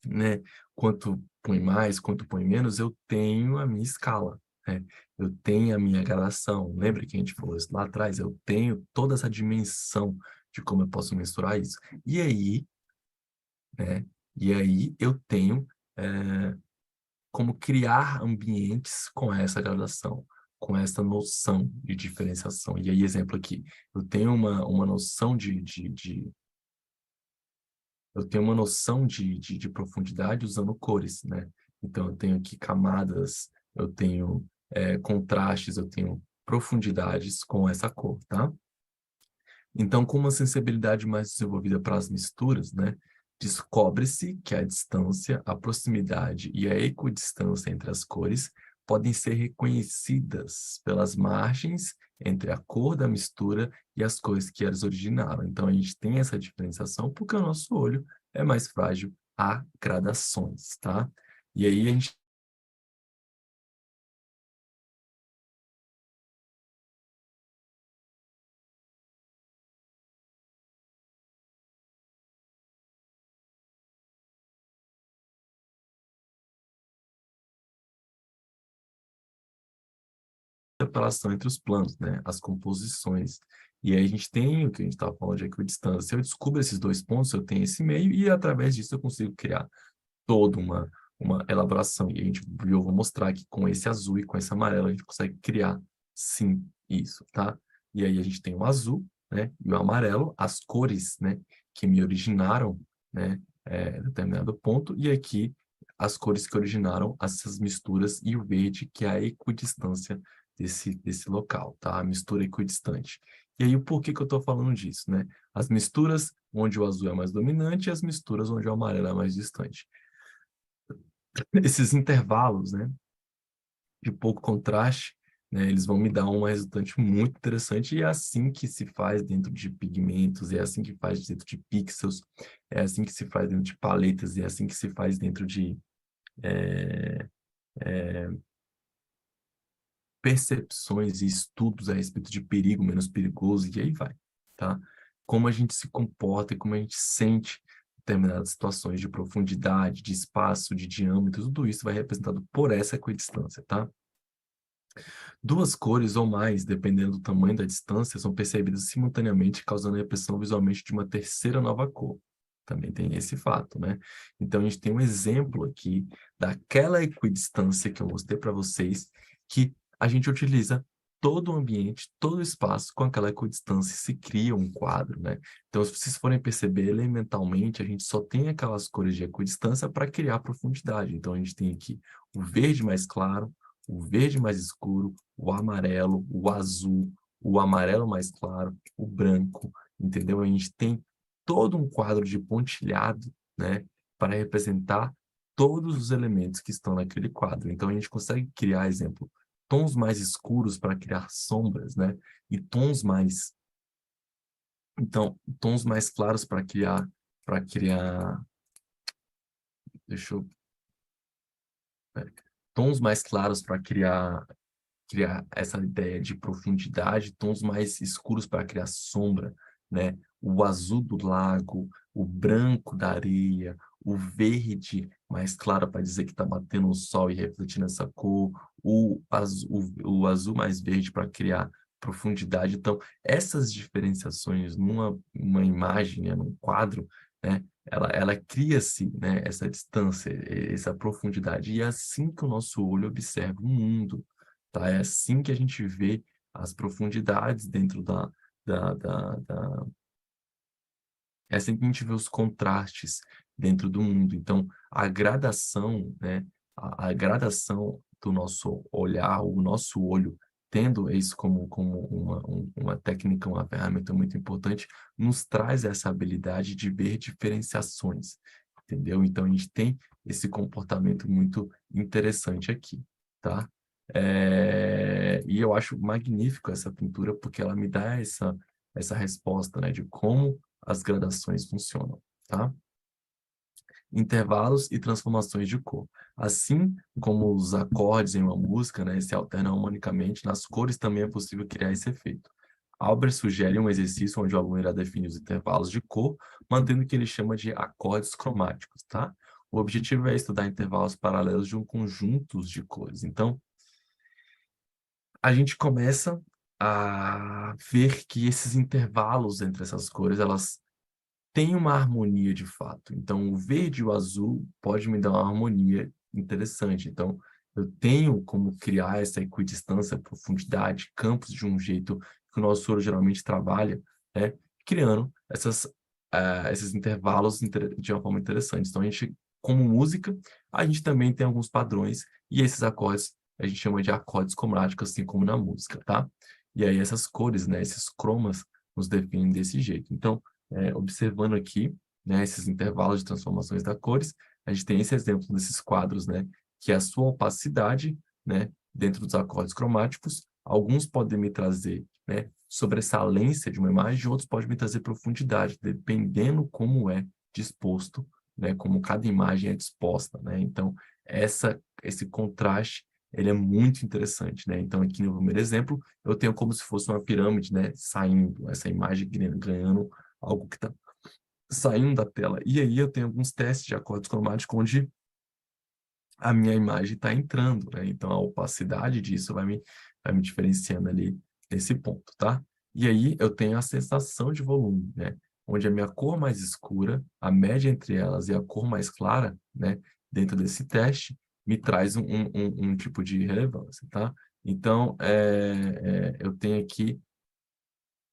S1: né? Quanto põe mais, quanto põe menos, eu tenho a minha escala, né? Eu tenho a minha gradação. Lembra que a gente falou isso lá atrás? Eu tenho toda essa dimensão de como eu posso mensurar isso. E aí, né? E aí eu tenho como criar ambientes com essa gradação, com essa noção de diferenciação. E aí, exemplo aqui, eu tenho uma noção eu tenho uma noção de profundidade usando cores, né? Então, eu tenho aqui camadas, eu tenho contrastes, eu tenho profundidades com essa cor, tá? Então, com uma sensibilidade mais desenvolvida para as misturas, né, descobre-se que a distância, a proximidade e a equidistância entre as cores podem ser reconhecidas pelas margens entre a cor da mistura e as cores que elas originaram. Então, a gente tem essa diferenciação porque o nosso olho é mais frágil a gradações, tá? E aí a gente separação entre os planos, né? As composições. E aí a gente tem o que a gente estava falando de equidistância. Se eu descubro esses dois pontos, eu tenho esse meio, e através disso eu consigo criar toda uma elaboração. E eu vou mostrar que com esse azul e com esse amarelo a gente consegue criar, sim, isso, tá? E aí a gente tem o azul, né? E o amarelo, as cores, né? Que me originaram, né? Determinado ponto. E aqui as cores que originaram essas misturas e o verde, que é a equidistância desse local, tá? A mistura equidistante. E aí, o porquê que eu estou falando disso, né? As misturas onde o azul é mais dominante e as misturas onde o amarelo é mais distante. Esses intervalos, né, de pouco contraste, né, eles vão me dar um resultante muito interessante, e é assim que se faz dentro de pigmentos, é assim que faz dentro de pixels, é assim que se faz dentro de paletas, é assim que se faz dentro de é, percepções e estudos a respeito de perigo, menos perigoso, e aí vai, tá? Como a gente se comporta e como a gente sente determinadas situações de profundidade, de espaço, de diâmetro, tudo isso vai representado por essa equidistância, tá? Duas cores ou mais, dependendo do tamanho da distância, são percebidas simultaneamente, causando a impressão visualmente de uma terceira nova cor. Também tem esse fato, né? Então, a gente tem um exemplo aqui daquela equidistância que eu mostrei para vocês, que a gente utiliza todo o ambiente, todo o espaço com aquela equidistância e se cria um quadro, né? Então, se vocês forem perceber, elementalmente, a gente só tem aquelas cores de equidistância para criar profundidade. Então, a gente tem aqui o verde mais claro, o verde mais escuro, o amarelo, o azul, o amarelo mais claro, o branco, entendeu? A gente tem todo um quadro de pontilhado, né, para representar todos os elementos que estão naquele quadro. Então, a gente consegue criar, exemplo, tons mais escuros para criar sombras, né, e tons mais claros para criar, deixa eu, pera, tons mais claros para criar essa ideia de profundidade, tons mais escuros para criar sombra, né? O azul do lago, o branco da areia, o verde mais claro para dizer que está batendo o sol e refletindo essa cor, o azul mais verde para criar profundidade. Então, essas diferenciações uma imagem, né, num quadro, né, ela cria-se, né, essa distância, essa profundidade. E é assim que o nosso olho observa o mundo, tá? É assim que a gente vê as profundidades dentro é assim que a gente vê os contrastes dentro do mundo. Então, a gradação, né? A gradação do nosso olhar, o nosso olho, tendo isso como uma técnica, uma ferramenta muito importante, nos traz essa habilidade de ver diferenciações, entendeu? Então, a gente tem esse comportamento muito interessante aqui, tá? E eu acho magnífico essa pintura, porque ela me dá essa resposta, né, de como as gradações funcionam, tá? Intervalos e transformações de cor. Assim como os acordes em uma música, né, se alternam harmonicamente, nas cores também é possível criar esse efeito. Albert sugere um exercício onde o aluno irá definir os intervalos de cor, mantendo o que ele chama de acordes cromáticos, tá? O objetivo é estudar intervalos paralelos de um conjunto de cores. Então, a gente começa a ver que esses intervalos entre essas cores, elas têm uma harmonia de fato. Então, o verde e o azul pode me dar uma harmonia interessante. Então, eu tenho como criar essa equidistância, profundidade, campos de um jeito que o nosso olho geralmente trabalha, né? Criando esses intervalos de uma forma interessante. Então, a gente, como música, a gente também tem alguns padrões e esses acordes a gente chama de acordes cromáticos, assim como na música, tá? E aí essas cores, né, esses cromas nos definem desse jeito. Então, observando aqui, né, esses intervalos de transformações das cores, a gente tem esse exemplo desses quadros, né, que é a sua opacidade, né, dentro dos acordes cromáticos, alguns podem me trazer, né, sobressalência de uma imagem, outros podem me trazer profundidade, dependendo como é disposto, né, como cada imagem é disposta, né? Então, esse contraste, ele é muito interessante, né? Então, aqui no primeiro exemplo, eu tenho como se fosse uma pirâmide, né, saindo, essa imagem ganhando algo que está saindo da tela. E aí eu tenho alguns testes de acordes cromáticos onde a minha imagem está entrando, né? Então, a opacidade disso vai me diferenciando ali nesse ponto, tá? E aí eu tenho a sensação de volume, né? Onde a minha cor mais escura, a média entre elas e a cor mais clara, né? Dentro desse teste, me traz um tipo de relevância, tá? Então, eu tenho aqui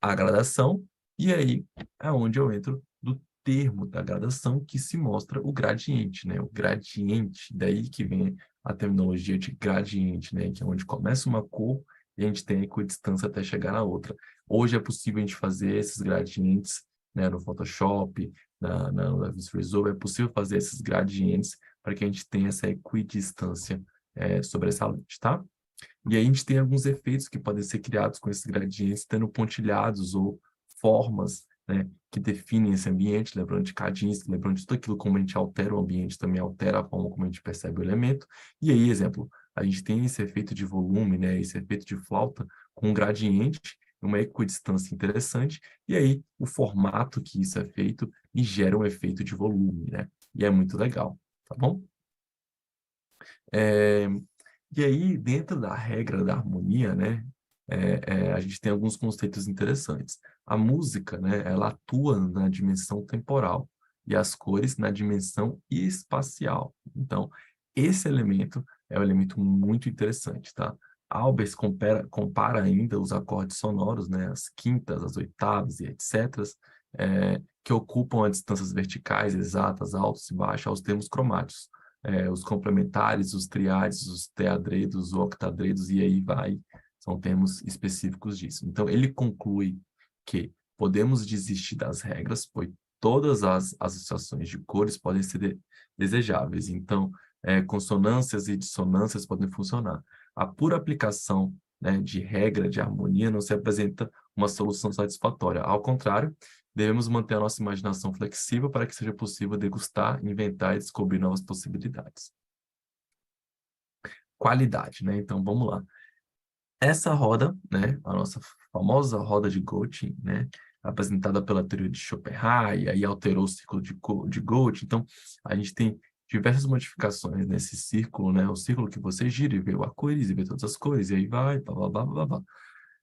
S1: a gradação, e aí é onde eu entro do termo da gradação que se mostra o gradiente, né? O gradiente, daí que vem a terminologia de gradiente, né? Que é onde começa uma cor e a gente tem a equidistância até chegar na outra. Hoje é possível a gente fazer esses gradientes, né, no Photoshop, no DaVinci Resolve, é possível fazer esses gradientes para que a gente tenha essa equidistância sobressalente, tá? E aí a gente tem alguns efeitos que podem ser criados com esses gradientes, tendo pontilhados ou formas, né, que definem esse ambiente, lembrando de cadinhos, lembrando de tudo aquilo como a gente altera o ambiente, também altera a forma como a gente percebe o elemento. E aí, exemplo, a gente tem esse efeito de volume, né, esse efeito de flauta com um gradiente, uma equidistância interessante, e aí o formato que isso é feito e gera um efeito de volume, né? E é muito legal, tá bom? É, e aí, dentro da regra da harmonia, né, a gente tem alguns conceitos interessantes. A música, né, ela atua na dimensão temporal. e as cores na dimensão espacial. Então, esse elemento é um elemento muito interessante, tá? Albers compara ainda os acordes sonoros, né, as quintas, as oitavas e etc., que ocupam as distâncias verticais, exatas, altos e baixos, aos termos cromáticos. Os complementares, os triádes, os teadredos, os octadredos, e aí vai, são termos específicos disso. Então, ele conclui que podemos desistir das regras, pois todas as associações de cores podem ser desejáveis. Então, consonâncias e dissonâncias podem funcionar. A pura aplicação, né, de regra, de harmonia, não se apresenta uma solução satisfatória. Ao contrário, devemos manter a nossa imaginação flexível para que seja possível degustar, inventar e descobrir novas possibilidades. Qualidade, né? Então, vamos lá. Essa roda, né, a nossa famosa roda de Gaussian, né, apresentada pela teoria de Schopenhauer, e aí alterou o círculo de Gaussian. Então, a gente tem diversas modificações nesse círculo, né, o círculo que você gira e vê o arco-íris, e vê todas as cores, e aí vai, blá, blá, blá, blá, blá.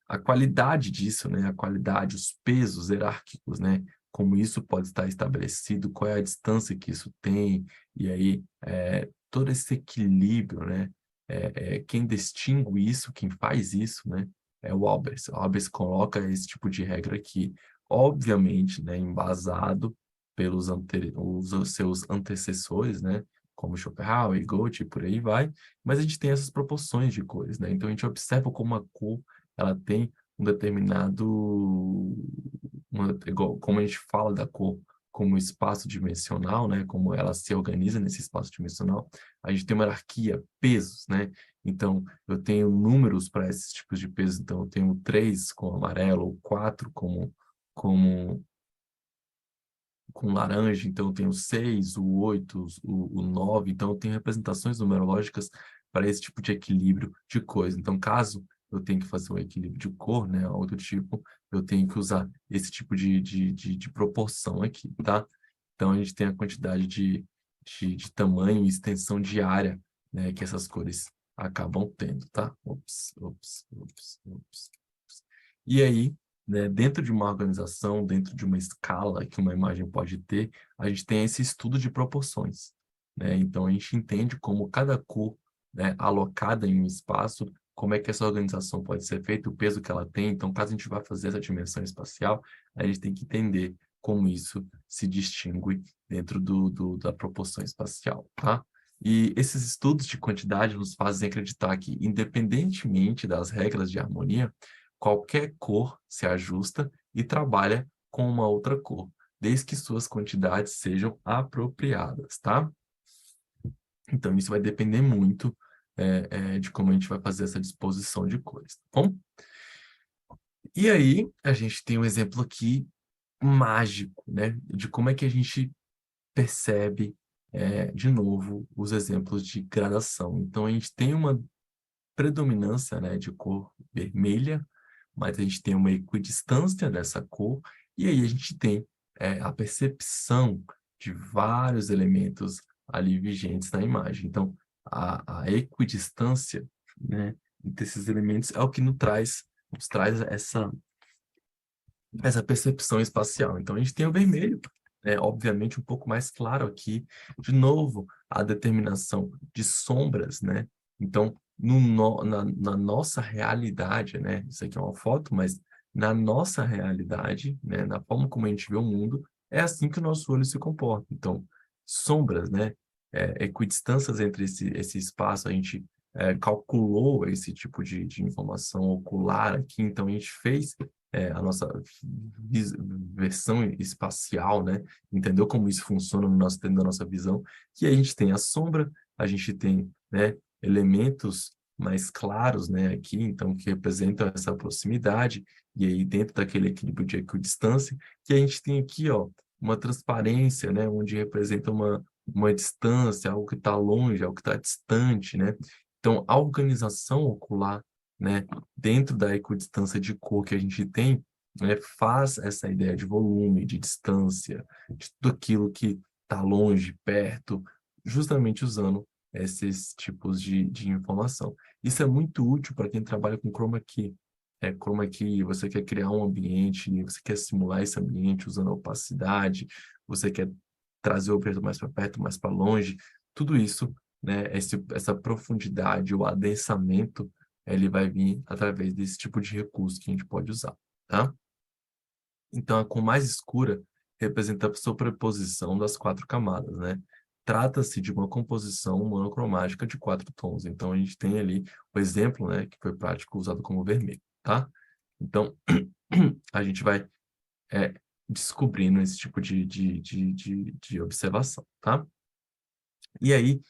S1: A qualidade disso, né, a qualidade, os pesos hierárquicos, né, como isso pode estar estabelecido, qual é a distância que isso tem, e aí todo esse equilíbrio, né, quem distingue isso, quem faz isso, né, é o Albers. O Albers coloca esse tipo de regra aqui, obviamente, né, embasado pelos os seus antecessores, né, como Schopenhauer e Goethe, e por aí vai, mas a gente tem essas proporções de cores, né, então a gente observa como a cor ela tem um determinado, igual, como a gente fala da cor como espaço dimensional, né, como ela se organiza nesse espaço dimensional, a gente tem uma hierarquia, pesos, né, então eu tenho números para esses tipos de pesos, então eu tenho 3 com amarelo, ou 4 como com laranja, então eu tenho 6, o 8, o 9, então eu tenho representações numerológicas para esse tipo de equilíbrio de coisa. Então, caso eu tenha que fazer um equilíbrio de cor, né, outro tipo, eu tenho que usar esse tipo de proporção aqui, tá? Então, a gente tem a quantidade de tamanho e extensão de área, né, que essas cores acabam tendo, tá? Ops, ops, ops, ops. E aí, né, dentro de uma organização, dentro de uma escala que uma imagem pode ter, a gente tem esse estudo de proporções, né? Então, a gente entende como cada cor, né, alocada em um espaço, como é que essa organização pode ser feita, o peso que ela tem. Então, caso a gente vá fazer essa dimensão espacial, a gente tem que entender como isso se distingue dentro da proporção espacial, tá? E esses estudos de quantidade nos fazem acreditar que, independentemente das regras de harmonia, qualquer cor se ajusta e trabalha com uma outra cor, desde que suas quantidades sejam apropriadas, tá? Então, isso vai depender muito de como a gente vai fazer essa disposição de cores, tá bom? E aí, a gente tem um exemplo aqui mágico, né? De como é que a gente percebe, de novo, os exemplos de gradação. Então, a gente tem uma predominância, né, de cor vermelha, mas a gente tem uma equidistância dessa cor, e aí a gente tem a percepção de vários elementos ali vigentes na imagem. Então, a equidistância, né, entre esses elementos é o que nos traz essa percepção espacial. Então, a gente tem o vermelho, obviamente um pouco mais claro aqui, de novo, a determinação de sombras, né? Então, na nossa realidade, né? Isso aqui é uma foto, mas na nossa realidade, né? Na forma como a gente vê o mundo, é assim que o nosso olho se comporta. Então, sombras, né? Equidistâncias entre esse espaço, a gente calculou esse tipo de informação ocular aqui, então a gente fez a nossa versão espacial, né? Entendeu como isso funciona no nosso, dentro da nossa visão, que a gente tem a sombra, a gente tem, né, elementos mais claros, né, aqui, então, que representam essa proximidade, e aí dentro daquele equilíbrio de equidistância, que a gente tem aqui, ó, uma transparência, né, onde representa uma distância, algo que está longe, algo que está distante, né? Então, a organização ocular, né, dentro da equidistância de cor que a gente tem, né, faz essa ideia de volume, de distância, de tudo aquilo que está longe, perto, justamente usando esses tipos de informação. Isso é muito útil para quem trabalha com chroma key. Chroma key, você quer criar um ambiente, você quer simular esse ambiente usando opacidade, você quer trazer o objeto mais para perto, mais para longe, tudo isso, né, essa profundidade, o adensamento, ele vai vir através desse tipo de recurso que a gente pode usar, tá? Então, a cor mais escura representa a sobreposição das 4 camadas, né? Trata-se de uma composição monocromática de 4 tons. Então, a gente tem ali o exemplo, né, que foi prático usado como vermelho, tá? Então, a gente vai descobrindo esse tipo de observação, tá? E aí,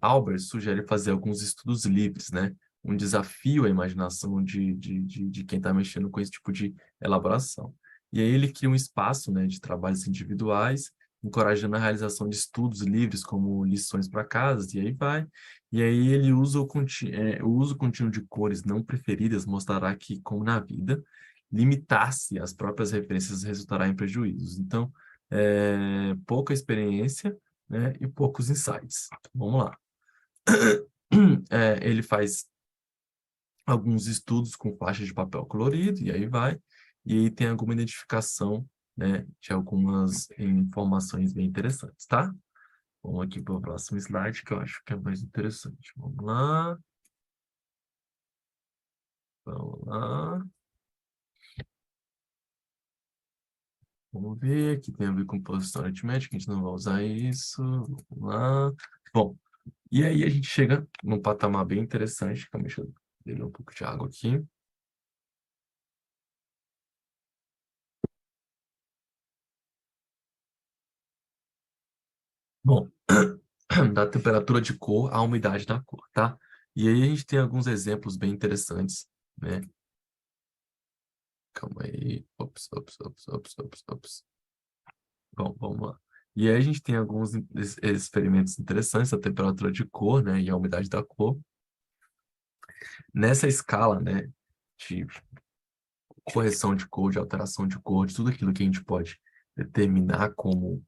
S1: Albert sugere fazer alguns estudos livres, né? Um desafio à imaginação de quem está mexendo com esse tipo de elaboração. E aí ele cria um espaço, né, de trabalhos individuais, encorajando a realização de estudos livres, como lições para casa, e aí vai. E aí ele usa o uso contínuo de cores não preferidas mostrará que, como na vida, limitar-se às próprias referências resultará em prejuízos. Então, pouca experiência, né, e poucos insights. Vamos lá. Ele faz alguns estudos com faixas de papel colorido, e aí vai, e aí tem alguma identificação, né, de algumas informações bem interessantes, tá? Vamos aqui para o próximo slide, que eu acho que é mais interessante. Vamos lá. Vamos lá. Vamos ver, aqui tem a ver com posição aritmética, a gente não vai usar isso. Vamos lá. Bom, e aí a gente chega num patamar bem interessante, calma, deixa eu beber um pouco de água aqui. Bom, da temperatura de cor à umidade da cor, tá? E aí a gente tem alguns exemplos bem interessantes, né? Calma aí. Ops, ops, ops, ops, ops, ops. Bom, vamos lá. E aí a gente tem alguns experimentos interessantes, a temperatura de cor, né? E a umidade da cor. Nessa escala, né? De correção de cor, de alteração de cor, de tudo aquilo que a gente pode determinar como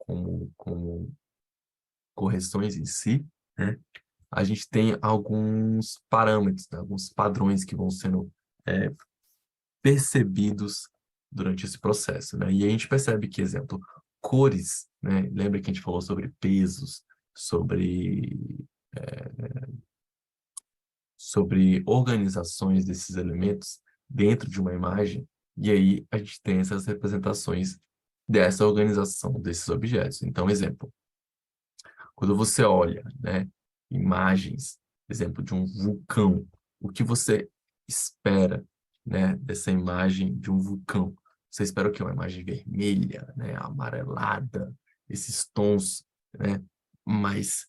S1: correções em si, né? A gente tem alguns parâmetros, né? Alguns padrões que vão sendo é, percebidos durante esse processo, né? E a gente percebe que, exemplo, cores, né? Lembra que a gente falou sobre pesos, sobre organizações desses elementos dentro de uma imagem, e aí a gente tem essas representações dessa organização desses objetos. Então, exemplo, quando você olha, né, imagens, exemplo, de um vulcão, o que você espera, né, dessa imagem de um vulcão? Você espera o quê? Uma imagem vermelha, né, amarelada, esses tons, né, mais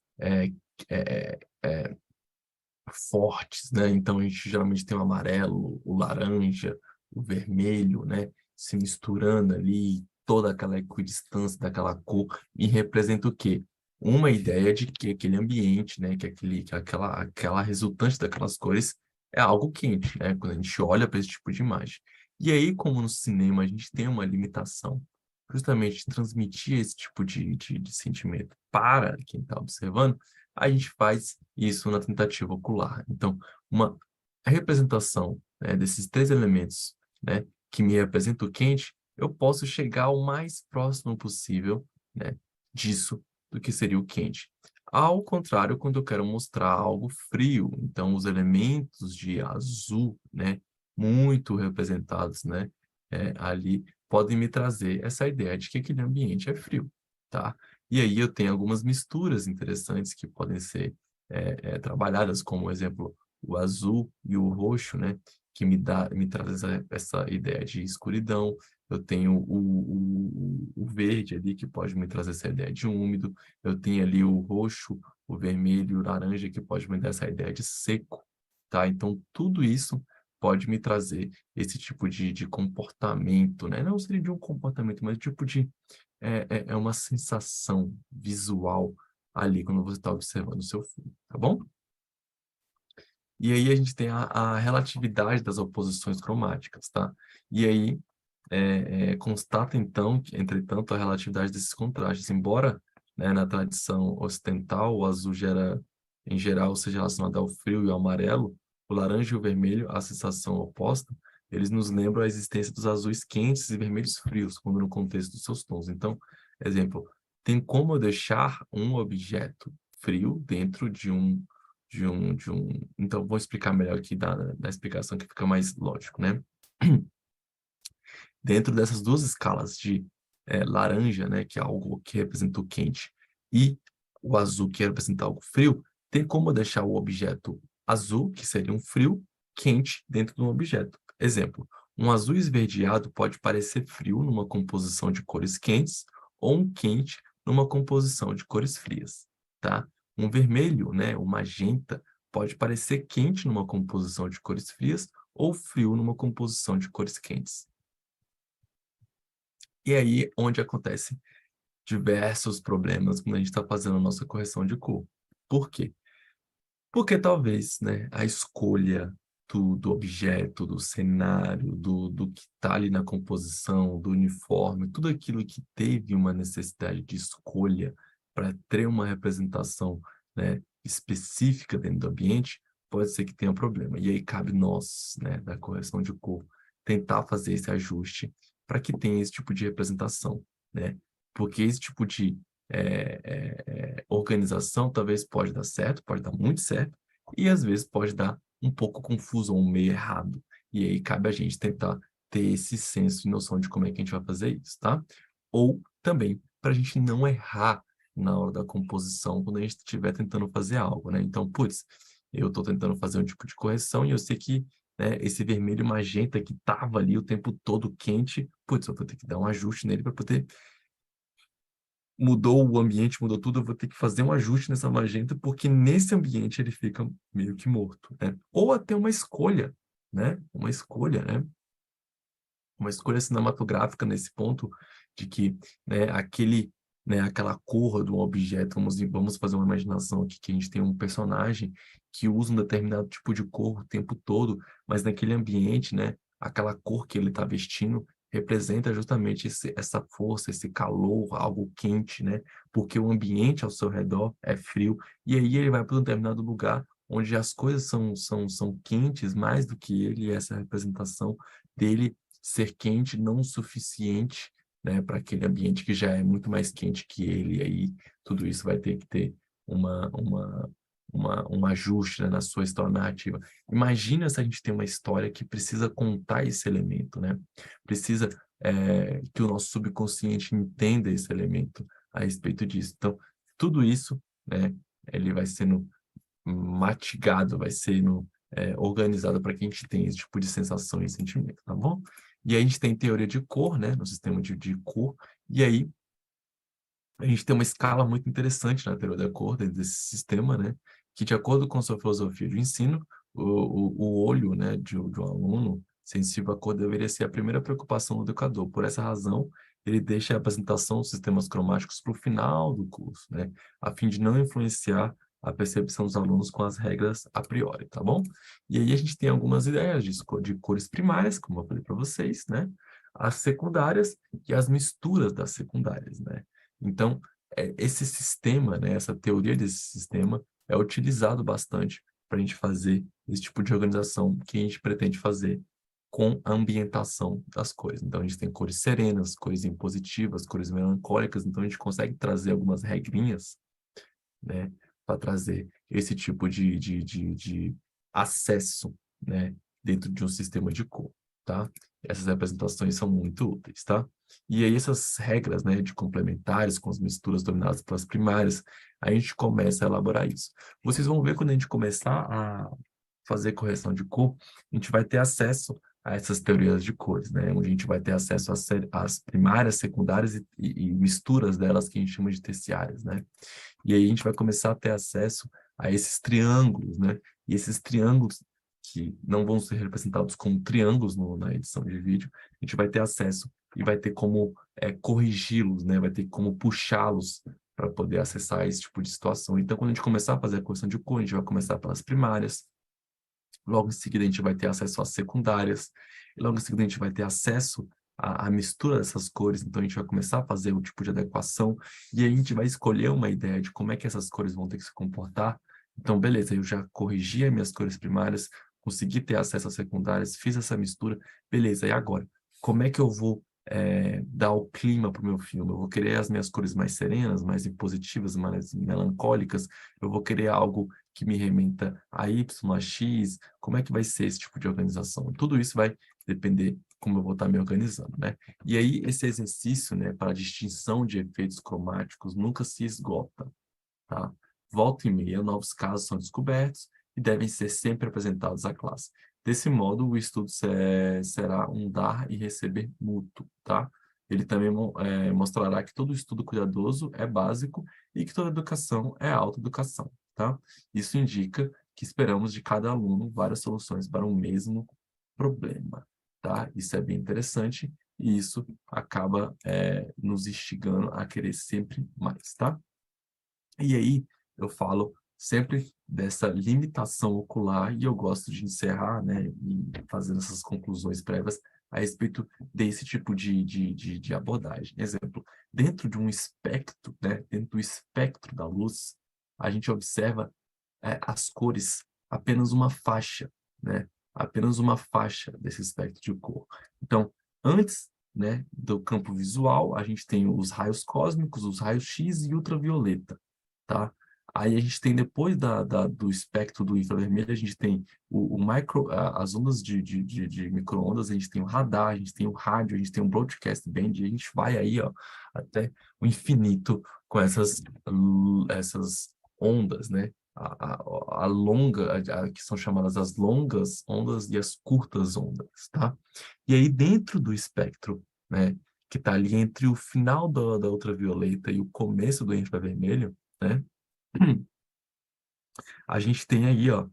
S1: fortes, né? Então a gente geralmente tem o amarelo, o laranja, o vermelho, né, se misturando ali, toda aquela equidistância daquela cor, e representa o quê? Uma ideia de que aquele ambiente, né, aquela resultante daquelas cores é algo quente, né, quando a gente olha para esse tipo de imagem. E aí, como no cinema a gente tem uma limitação, justamente de transmitir esse tipo de sentimento para quem está observando, a gente faz isso na tentativa ocular. Então, uma representação, né, desses 3 elementos, né, que me representam o quente, eu posso chegar o mais próximo possível, né, disso do que seria o quente. Ao contrário, quando eu quero mostrar algo frio, então os elementos de azul, né, muito representados, né, ali, podem me trazer essa ideia de que aquele ambiente é frio, tá? E aí eu tenho algumas misturas interessantes que podem ser trabalhadas, como, por exemplo, o azul e o roxo, né? Que me traz essa ideia de escuridão. Eu tenho o verde ali, que pode me trazer essa ideia de úmido. Eu tenho ali o roxo, o vermelho e o laranja, que pode me dar essa ideia de seco, tá? Então, tudo isso pode me trazer esse tipo de comportamento, né? Não seria de um comportamento, mas tipo é uma sensação visual ali quando você está observando o seu filme, tá bom? E aí a gente tem a relatividade das oposições cromáticas, tá? E aí constata então, entretanto, a relatividade desses contrastes, embora, né, na tradição ocidental o azul em geral, seja relacionado ao frio e ao amarelo, o laranja e o vermelho, a sensação oposta, eles nos lembram a existência dos azuis quentes e vermelhos frios, quando no contexto dos seus tons. Então, exemplo, tem como eu deixar um objeto frio dentro de um. Então, vou explicar melhor aqui da explicação que fica mais lógico, né? Dentro dessas duas escalas de laranja, né, que é algo que representa o quente, e o azul, que representa algo frio, tem como deixar o objeto azul, que seria um frio, quente dentro de um objeto. Exemplo, um azul esverdeado pode parecer frio numa composição de cores quentes, ou um quente numa composição de cores frias, tá? Um vermelho, né, o magenta, pode parecer quente numa composição de cores frias, ou frio numa composição de cores quentes. E aí, onde acontece diversos problemas quando a gente está fazendo a nossa correção de cor. Por quê? Porque talvez, né, a escolha do objeto, do cenário, do que está ali na composição, do uniforme, tudo aquilo que teve uma necessidade de escolha para ter uma representação, né, específica dentro do ambiente, pode ser que tenha problema. E aí cabe nós, né, da correção de cor, tentar fazer esse ajuste para que tenha esse tipo de representação, né? Porque esse tipo de organização talvez pode dar certo, pode dar muito certo, e às vezes pode dar um pouco confuso ou um meio errado. E aí cabe a gente tentar ter esse senso e noção de como é que a gente vai fazer isso, tá? Ou também para a gente não errar na hora da composição quando a gente estiver tentando fazer algo, né? Então, putz, eu estou tentando fazer um tipo de correção e eu sei que, né, esse vermelho magenta que estava ali o tempo todo quente, putz, eu vou ter que dar um ajuste nele para poder mudou o ambiente, mudou tudo, eu vou ter que fazer um ajuste nessa magenta, porque nesse ambiente ele fica meio que morto, né? Ou até uma escolha, né? Uma escolha cinematográfica nesse ponto de que, né, aquela cor do objeto, vamos fazer uma imaginação aqui que a gente tem um personagem que usa um determinado tipo de cor o tempo todo, mas naquele ambiente, né, aquela cor que ele está vestindo representa justamente essa força, esse calor, algo quente, né? Porque o ambiente ao seu redor é frio, e aí ele vai para um determinado lugar onde as coisas são quentes mais do que ele, e essa representação dele ser quente não o suficiente, né, para aquele ambiente que já é muito mais quente que ele, e aí tudo isso vai ter que ter um ajuste, né, na sua história narrativa. Imagina se a gente tem uma história que precisa contar esse elemento, né? Precisa que o nosso subconsciente entenda esse elemento a respeito disso. Então, tudo isso, né, ele vai sendo mastigado, vai sendo organizado para que a gente tenha esse tipo de sensação e sentimento, tá bom? E aí a gente tem teoria de cor, né, no sistema de cor, e aí a gente tem uma escala muito interessante na teoria da cor dentro desse sistema, né, que de acordo com sua filosofia de ensino, o olho, né, de um aluno sensível à cor deveria ser a primeira preocupação do educador. Por essa razão, ele deixa a apresentação dos sistemas cromáticos para o final do curso, né, a fim de não influenciar a percepção dos alunos com as regras a priori, tá bom? E aí a gente tem algumas ideias de cores primárias, como eu falei para vocês, né? As secundárias e as misturas das secundárias, né? Então, esse sistema, né, essa teoria desse sistema é utilizado bastante para a gente fazer esse tipo de organização que a gente pretende fazer com a ambientação das cores. Então, a gente tem cores serenas, cores impositivas, cores melancólicas, então a gente consegue trazer algumas regrinhas, né, para trazer esse tipo de acesso, né, dentro de um sistema de cor, tá? Essas representações são muito úteis, tá? E aí essas regras, né, de complementares com as misturas dominadas pelas primárias, a gente começa a elaborar isso. Vocês vão ver quando a gente começar a fazer correção de cor, a gente vai ter acesso a essas teorias de cores, né? Onde a gente vai ter acesso às primárias, secundárias e misturas delas que a gente chama de terciárias, né? E aí a gente vai começar a ter acesso a esses triângulos, né? E esses triângulos que não vão ser representados como triângulos na edição de vídeo, a gente vai ter acesso e vai ter como corrigi-los, né? Vai ter como puxá-los para poder acessar esse tipo de situação. Então, quando a gente começar a fazer a correção de cor, a gente vai começar pelas primárias, logo em seguida a gente vai ter acesso às secundárias, e logo em seguida a gente vai ter acesso à mistura dessas cores, então a gente vai começar a fazer o tipo de adequação, e aí a gente vai escolher uma ideia de como é que essas cores vão ter que se comportar. Então, beleza, eu já corrigi as minhas cores primárias, consegui ter acesso às secundárias, fiz essa mistura, beleza, e agora? Como é que eu vou dar o clima para o meu filme. Eu vou querer as minhas cores mais serenas, mais positivas, mais melancólicas. Eu vou querer algo que me remeta a Y, a X. Como é que vai ser esse tipo de organização? Tudo isso vai depender como eu vou estar me organizando, né? E aí, esse exercício, né, para a distinção de efeitos cromáticos nunca se esgota, tá? Volta e meia, novos casos são descobertos e devem ser sempre apresentados à classe. Desse modo, o estudo será um dar e receber mútuo, tá? Ele também mostrará que todo estudo cuidadoso é básico e que toda educação é autoeducação, tá? Isso indica que esperamos de cada aluno várias soluções para um mesmo problema, tá? Isso é bem interessante e isso acaba nos instigando a querer sempre mais, tá? E aí eu falo sempre dessa limitação ocular e eu gosto de encerrar, né, e fazendo essas conclusões prévias a respeito desse tipo de abordagem. Exemplo, dentro de um espectro, né, dentro do espectro da luz, a gente observa as cores, apenas uma faixa, né, apenas uma faixa desse espectro de cor. Então, antes, né, do campo visual, a gente tem os raios cósmicos, os raios X e ultravioleta, tá? Aí a gente tem, depois do espectro do infravermelho, a gente tem as ondas de micro-ondas, a gente tem o radar, a gente tem o rádio, a gente tem o broadcast band, e a gente vai aí, ó, até o infinito com essas ondas, né? Que são chamadas as longas ondas e as curtas ondas, tá? E aí, dentro do espectro, né, que está ali entre o final da ultravioleta e o começo do infravermelho, né? A gente tem aí, ó,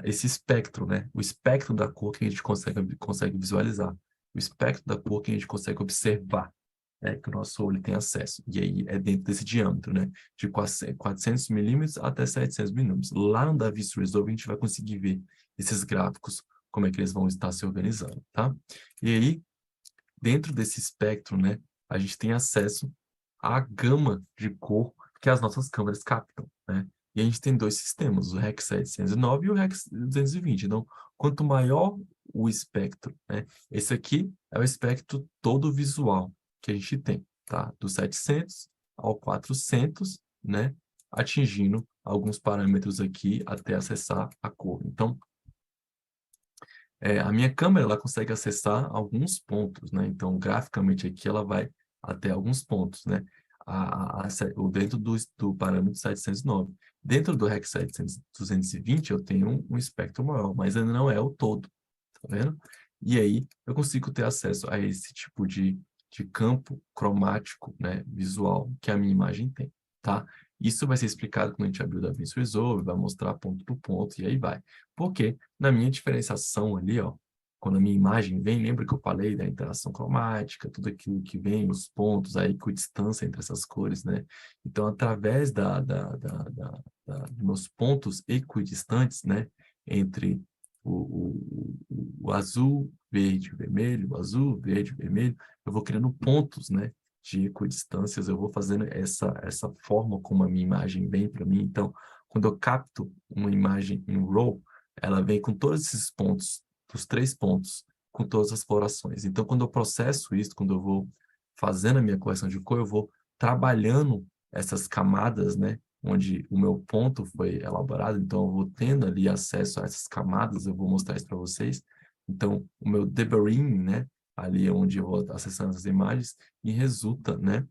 S1: esse espectro, né? O espectro da cor que a gente consegue visualizar. O espectro da cor que a gente consegue observar, né? Que o nosso olho tem acesso. E aí é dentro desse diâmetro, né? De 400 milímetros até 700 milímetros. Lá no DaVinci Resolve a gente vai conseguir ver esses gráficos, como é que eles vão estar se organizando, tá? E aí, dentro desse espectro, né? A gente tem acesso à gama de cor que as nossas câmeras captam, né? E a gente tem dois sistemas, o REC 709 e o REC 220. Então, quanto maior o espectro, né? Esse aqui é o espectro todo visual que a gente tem, tá? Do 700 ao 400, né? Atingindo alguns parâmetros aqui até acessar a cor. Então, a minha câmera ela consegue acessar alguns pontos, né? Então, graficamente aqui ela vai até alguns pontos, né? Dentro do parâmetro 709. Dentro do REC 220 eu tenho um espectro maior, mas ainda não é o todo, tá vendo? E aí eu consigo ter acesso a esse tipo de campo cromático, né, visual que a minha imagem tem, tá? Isso vai ser explicado quando a gente abrir o DaVinci Resolve, vai mostrar ponto por ponto e aí vai. Porque na minha diferenciação ali, ó, quando a minha imagem vem, lembra que eu falei da interação cromática, tudo aquilo que vem, os pontos, a equidistância entre essas cores, né? Então, através dos meus pontos equidistantes, né, entre o azul, verde, vermelho, o azul, verde, vermelho, eu vou criando pontos, né, de equidistâncias, eu vou fazendo essa forma como a minha imagem vem para mim. Então, quando eu capto uma imagem em RAW, ela vem com todos esses pontos, os 3 pontos, com todas as colorações. Então, quando eu processo isso, quando eu vou fazendo a minha correção de cor, eu vou trabalhando essas camadas, né, onde o meu ponto foi elaborado, então eu vou tendo ali acesso a essas camadas, eu vou mostrar isso para vocês. Então, o meu deburring, né, ali é onde eu vou acessando essas imagens, e resulta, né,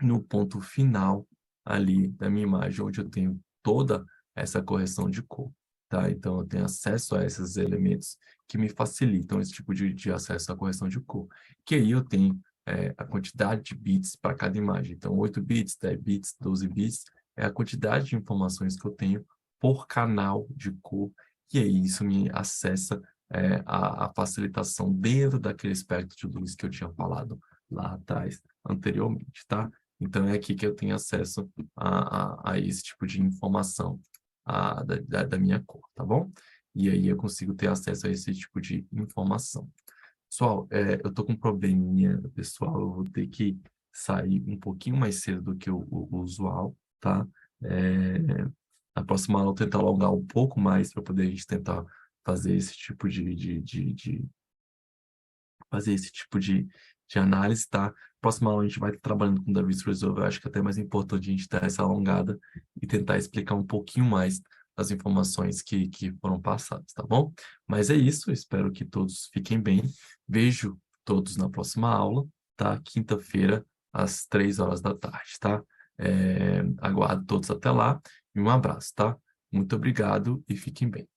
S1: no ponto final ali da minha imagem, onde eu tenho toda essa correção de cor, tá? Então, eu tenho acesso a esses elementos que me facilitam esse tipo de acesso à correção de cor. Que aí eu tenho a quantidade de bits para cada imagem. Então, 8 bits, 10 bits, 12 bits é a quantidade de informações que eu tenho por canal de cor, e aí isso me acessa a facilitação dentro daquele espectro de luz que eu tinha falado lá atrás, anteriormente, tá? Então, é aqui que eu tenho acesso a esse tipo de informação da minha cor, tá bom? E aí eu consigo ter acesso a esse tipo de informação. Pessoal, eu tô com um probleminha, pessoal, eu vou ter que sair um pouquinho mais cedo do que o usual, tá? Na próxima aula eu tentar alongar um pouco mais para poder a gente tentar fazer esse tipo fazer esse tipo de análise, tá? Próxima aula a gente vai estar trabalhando com Davis Resolve, eu acho que é até mais importante a gente dar essa alongada e tentar explicar um pouquinho mais das informações que foram passadas, tá bom? Mas é isso, eu espero que todos fiquem bem. Vejo todos na próxima aula, tá? Quinta-feira, às 3 horas da tarde, tá? Aguardo todos até lá e um abraço, tá? Muito obrigado e fiquem bem.